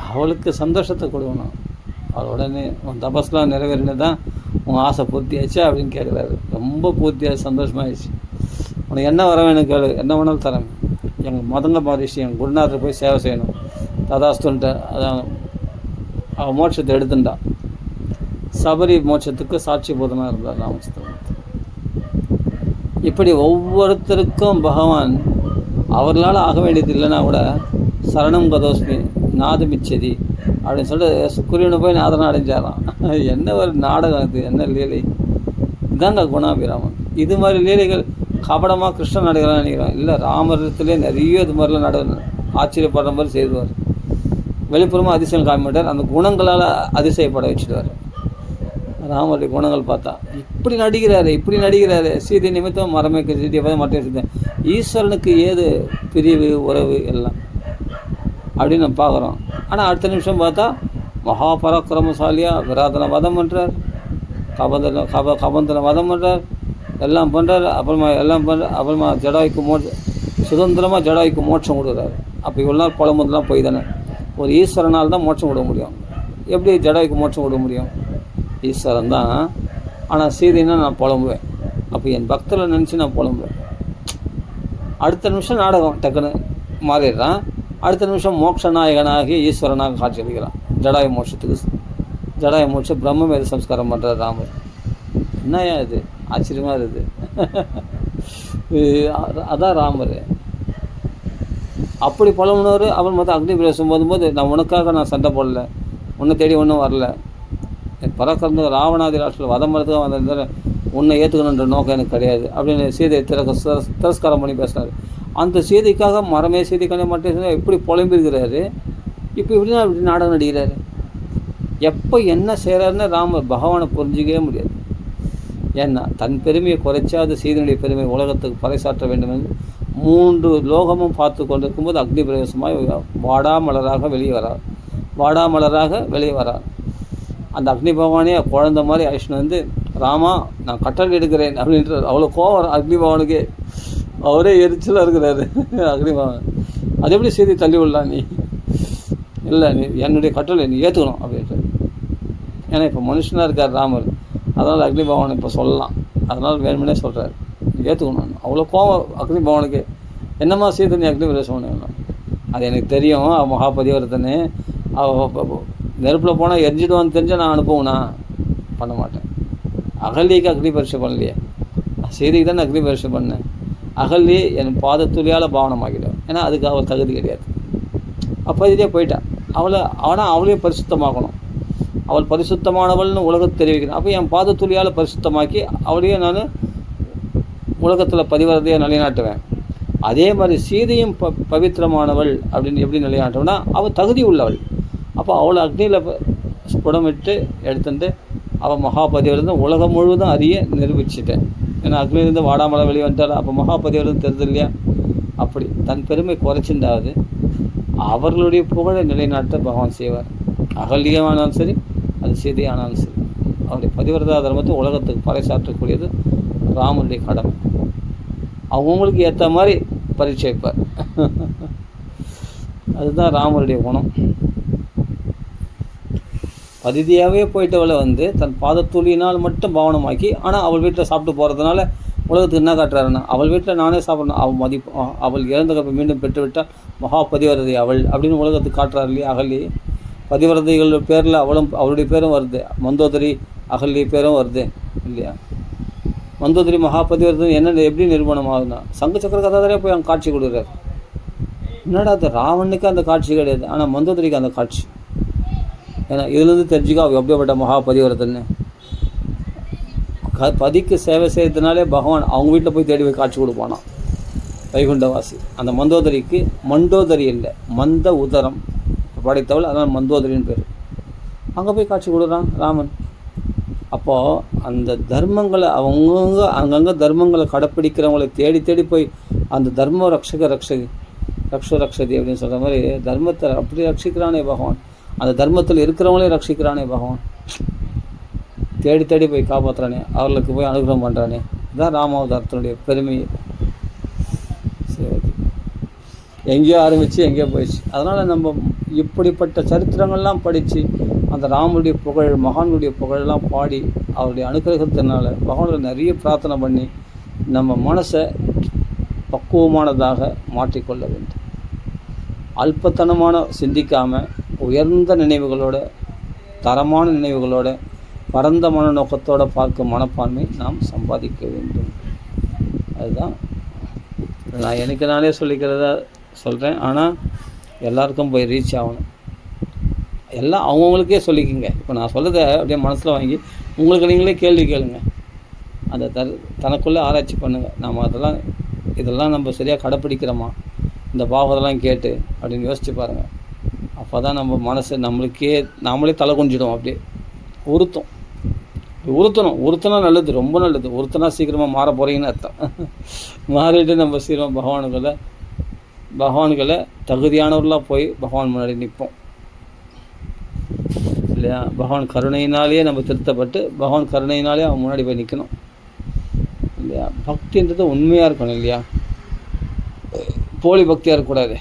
அவளுக்கு சந்தோஷத்தை கொடுக்கணும். அவள் உடனே உன் தபஸ்லாம் நிறைவேறினது தான் உன் ஆசை பூர்த்தியாச்சா அப்படின்னு கேட்குறாரு. ரொம்ப பூர்த்தியாச்சு, சந்தோஷமாகிடுச்சு. உனக்கு என்ன வர வேணும் கேளு, என்ன வேணாலும் தரேன். எங்கள் மதங்க மகரிஷி எங்கள் குருநாதரை போய் சேவை செய்யணும், ததாஸ்துன்ட்ட. அதான் அவள் மோட்சத்தை எடுத்துட்டா. சபரி மோட்சத்துக்கு சாட்சி போதனாக இருந்தார் ராமச்சந்திரன். இப்படி ஒவ்வொருத்தருக்கும் பகவான் அவர்களால் ஆக வேண்டியது இல்லைன்னா கூட சரணம் கதோஸ்மி நாதமிச்சதி அப்படின்னு சொல்லிட்டு சுக்குரியனை போய் நாதனை அடைஞ்சாராம். என்ன ஒரு நாடகம் இது, என்ன லீலை! இதாங்க குணாபிராமன். இது மாதிரி லீலைகள் கபடமாக கிருஷ்ணன் நடிகலாம் நினைக்கிறோம். இல்லை, ராமரத்துலேயே நிறைய இது மாதிரிலாம் ஆச்சரியப்படுற மாதிரி செய்துவார். வெளிப்புறமாக அதிசயம் காமிட்டார், அந்த குணங்களால் அதிசயப்பட வச்சுடுவார். ராமருடைய குணங்கள் பார்த்தா இப்படி நடிக்கிறாரு. சீதை நிமித்தம் மரமைக்கு சீதையை பார்த்து மற்ற சீதை. ஈஸ்வரனுக்கு ஏது பிரிவு உறவு எல்லாம் அப்படின்னு நம்ம பார்க்குறோம். ஆனால் அடுத்த நிமிஷம் பார்த்தா மகாபராக்கிரமசாலியாக விராதனை வதம் பண்ணுறார், கபந்தனை வதம் பண்ணுறார், எல்லாம் பண்ணுறார். அப்புறமா ஜடாய்க்கு சுதந்திரமாக ஜடாய்க்கு மோட்சம் கொடுக்குறாரு. அப்போ இவ்வளோ நாள் புலம்புலாம் போய் தானே ஒரு ஈஸ்வரனால் தான் மோட்சம் கொடுக்க முடியும். எப்படி ஜடாய்க்கு மோட்சம் கொடுக்க முடியும்? ஈஸ்வரன் தான். ஆனால் சீதைன்னா நான் புலம்புவேன். அப்போ என் பக்தரை நினச்சி நான் புலம்புவேன். அடுத்த நிமிஷம் நாடகம் டக்குன்னு மாறிடுறான். அடுத்த நிமிஷம் மோட்ச நாயகனாகி ஈஸ்வரனாக காட்சி அளிக்கிறான். ஜடாயு மோட்சம் பிரம்ம சம்ஸ்காரம் பண்ணுறார் ராமர். என்னையா இது, ஆச்சரியமாக இருக்குது. அதான் ராமர். அப்படி புலம்புனவர். அவன் மொத்தம் அக்னி பிரவேசம் போதும்போது நான் உனக்காக நான் சண்டை போடல, உன்னை தேடி ஒன்றும் வரல, பறக்கிறது ராவணாதி ராஷ்டில் வதம் வரதுக்காக வந்திருந்தால் உன்னை ஏற்றுக்கணுன்ற நோக்கம் எனக்கு கிடையாது அப்படின்னு சீதையை திரஸ்காரம் பண்ணி பேசினார். அந்த சீதைக்காக மரமே சீதைக்கான மட்டும் எப்படி புலம்பிருக்கிறாரு. இப்படி நாடகம் நடிக்கிறாரு. எப்போ என்ன செய்கிறாருன்னு ராமர் பகவானை புரிஞ்சிக்கவே முடியாது. ஏன்னா தன் பெருமையை குறைச்சாது சீதனுடைய பெருமை உலகத்துக்கு பறைசாற்ற வேண்டும் என்று 3 லோகமும் பார்த்து கொண்டிருக்கும்போது அக்னி பிரவேசமாக வாடாமலராக வெளியே வரார். அந்த அக்னி பகவானே குழந்த மாதிரி ஐஷ்ணு வந்து ராமா நான் கட்டளை எடுக்கிறேன் அப்படின்றார். அவ்வளோ கோவம் அக்னி பகவானுக்கே. அவரே எரிச்சலாக இருக்கிறாரு அக்னி பகவான். அது எப்படி செய்தி தள்ளி விடலாம் நீ? இல்லை, நீ என்னுடைய கட்டளை நீ ஏற்றுக்கணும் அப்படின்ட்டு. ஏன்னா இப்போ மனுஷனாக இருக்கார் ராமர். அதனால் அக்னி பகவான் இப்போ சொல்லலாம். அதனால் வேணுமனே சொல்கிறார், நீ ஏற்றுக்கணும். அவ்வளோ கோவம் அக்னி பகவானுக்கு. என்னம்மா சீதை நீ அக்னி பிரவேசம் பண்ணணும்? அது எனக்கு தெரியும், மகாபதிவர்த்தனே நெருப்பில் போனால் எரிஞ்சிடுவான்னு தெரிஞ்சால் நான் அனுப்புவேண்ணா, பண்ண மாட்டேன். அகல்லிக்கு அக்னி பரிசு பண்ணலையே, சீதைக்கு தான் அக்னி பரிசு பண்ணேன். அகல்லி என் பாதத்துளியால் பாவனமாக்கிடுவேன். ஏன்னா அதுக்கு அவள் தகுதி கிடையாது. அப்போ இதே போயிட்டான். அவளையும் பரிசுத்தமாக்கணும். அவள் பரிசுத்தமானவள்னு உலகத்தை தெரிவிக்கணும். அப்போ என் பாதத்துளியால் பரிசுத்தமாக்கி அவளையும் நான் உலகத்தில் பதிவரதையை நிலைநாட்டுவேன். அதே மாதிரி சீதையும் பவித்திரமானவள் அப்படின்னு எப்படி நிலைநாட்டோம்னா அவள் தகுதி உள்ளவள். அப்போ அவளை அக்னியில் புடமிட்டு எடுத்துட்டு அவள் மகாபதிவிரதம் உலகம் முழுவதும் அறிய நிரூபிச்சிட்டேன். ஏன்னா அக்னியிலிருந்து வாடாமலை வெளியே வந்துட்டாள். அப்போ மகாபதிவிரதம் தெரியுது இல்லையா? அப்படி தன் பெருமை குறைச்சிருந்தாவது அவர்களுடைய புகழை நிலைநாட்ட பகவான் செய்வார். அகல்யமானாலும் சரி, அது சீதையானாலும் சரி, அவருடைய பதிவிரதா தர்மத்தை உலகத்துக்கு பறைசாற்றக்கூடியது ராமனுடைய கடமை. அவங்களுக்கு ஏற்ற மாதிரி பரீட்சை வைப்பார். அதுதான் ராமருடைய குணம். பதிதியாகவே போயிட்டவளை வந்து தன் பாதத்துளியினால் மட்டும் பாவனமாக்கி, ஆனால் அவள் வீட்டில் சாப்பிட்டு போகிறதுனால உலகத்துக்கு என்ன காட்டுறாருன்னா அவள் வீட்டில் நானே சாப்பிடணும், அவள் மதிப்பு, அவள் இறந்த கப்பை மீண்டும் பெற்றுவிட்டால் மகா பதிவரதை அவள் அப்படின்னு உலகத்துக்கு காட்டுறாரு இல்லையா? அகல்லி பதிவரதைகள் பேரில் அவளுடைய பேரும் வருது. மந்தோதரி அகல்லி பேரும் வருது இல்லையா? மந்தோதரி மகாபதிவரதன் என்ன எப்படி நிரூபணம் ஆகுதுன்னா சங்கு சக்கர கதாதாரே போய் அங்கே காட்சி கொடுக்குறாரு. என்னடா அது ராவனுக்கு அந்த காட்சி கிடையாது, ஆனால் மந்தோதரிக்கு அந்த காட்சி. ஏன்னா இதுலேருந்து தெரிஞ்சுக்கோ அவள் எப்படிப்பட்ட மகாபதிவரதன்னு. பதிக்கு சேவை செய்யறதுனாலே பகவான் அவங்க வீட்டில் போய் தேடி போய் காட்சி கொடுப்பானான் வைகுண்டவாசி. அந்த மந்தோதரிக்கு மண்டோதரி இல்லை, மந்த உதரம் படைத்தவள், அதனால் மந்தோதரின்னு பேர். அங்கே போய் காட்சி கொடுக்குறான் ராமன். அப்போது அந்த தர்மங்களை அங்கங்கே தர்மங்களை கடைப்பிடிக்கிறவங்களை தேடி தேடி போய் அந்த தர்ம ரக்ஷகி ரக்ஷதி அப்படின்னு சொல்கிற மாதிரி தர்மத்தை அப்படி ரட்சிக்கிறானே பகவான். அந்த தர்மத்தில் இருக்கிறவங்களே ரட்சிக்கிறானே பகவான். தேடி தேடி போய் காப்பாற்றுறானே, அவர்களுக்கு போய் அனுகிரகம் பண்ணுறானே. இதுதான் ராமாவதாரத்தினுடைய பெருமை. சரி, எங்கேயோ ஆரம்பித்து எங்கேயோ போயிடுச்சு. அதனால் நம்ம இப்படிப்பட்ட சரித்திரங்கள்லாம் படித்து அந்த ராமனுடைய புகழ், மகான்களுடைய புகழெல்லாம் பாடி அவருடைய அனுகிரகத்தினால பகவானுக்கு நிறைய பிரார்த்தனை பண்ணி நம்ம மனசை பக்குவமானதாக மாற்றிக்கொள்ள வேண்டும். அல்பத்தனமான சிந்திக்காமல் உயர்ந்த நினைவுகளோட, தரமான நினைவுகளோட, பரந்த மனநோக்கத்தோடு பார்க்கும் மனப்பான்மை நாம் சம்பாதிக்க வேண்டும். அதுதான் நான் எனக்கு நானே சொல்லிக்கிறதா சொல்கிறேன். ஆனால் எல்லாருக்கும் போய் ரீச் ஆகணும். எல்லாம் அவங்கவுங்களுக்கே சொல்லிக்கோங்க. இப்போ நான் சொல்கிறத அப்படியே மனசில் வாங்கி உங்களுக்கு நீங்களே கேள்வி கேளுங்க. அந்த தனக்குள்ளே ஆராய்ச்சி பண்ணுங்கள். நாம் இதெல்லாம் நம்ம சரியாக கடைப்பிடிக்கிறோமா, இந்த பாவத்தெல்லாம் கேட்டு அப்படின்னு யோசித்து பாருங்கள். அப்போ தான் நம்ம மனசை நாமளே தலை குஞ்சிடும். அப்படியே உறுத்தணும் நல்லது, ரொம்ப நல்லது. உறுத்தினா சீக்கிரமாக மாற போகிறீங்கன்னு அர்த்தம். மாறிட்டு நம்ம சீக்கிரம் பகவான்களை தகுதியானவர்களாக போய் பகவான் முன்னாடி நிற்போம் இல்லையா? பகவான் கருணையினாலேயே நம்ம திருத்தப்பட்டு பகவான் கருணையினாலே அவன் முன்னாடி போய் நிற்கணும் இல்லையா? பக்தின்றது உண்மையாக இருக்கணும் இல்லையா? போலி பக்தியாக இருக்கக்கூடாது.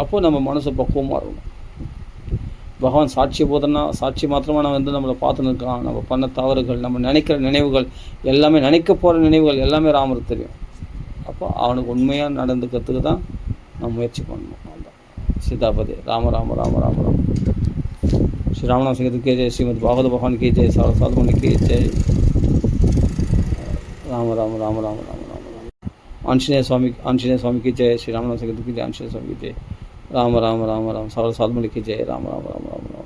அப்போது நம்ம மனசு பக்குவமாக இருக்கணும். பகவான் சாட்சி மாத்திரமாக நம்ம நம்மளை பார்த்துன்னு இருக்கான். நம்ம பண்ண தவறுகள், நம்ம நினைக்கிற நினைவுகள் எல்லாமே, நினைக்க போகிற நினைவுகள் எல்லாமே ராமருக்கு தெரியும். அப்போ அவனுக்கு உண்மையாக நடந்துக்கிறதுக்கு தான் நம்ம முயற்சி பண்ணணும். சீதாபதி ராம ராம ராம ராம ராம. ஸ்ரீ ராமநாம சிங்கத்துக்கு ஜெய், ஸ்ரீமத் பாகவத பகவான் கி ஜெய், சாதுமணிக்கு ஜெய். ராம ராம ராம ராம ராம ராம ராம. ஆஞ்சநேய சுவாமிக்கு ஜெய். ஸ்ரீ ராமநாம சிங்கத்துக்கு ஜெய், ஆஞ்சநேய சுவாமிக்கு ஜெய். ராம ராம ராம ராம. சாதுமணிக்கு ஜெய். ராம ராம ராம ராம ராம.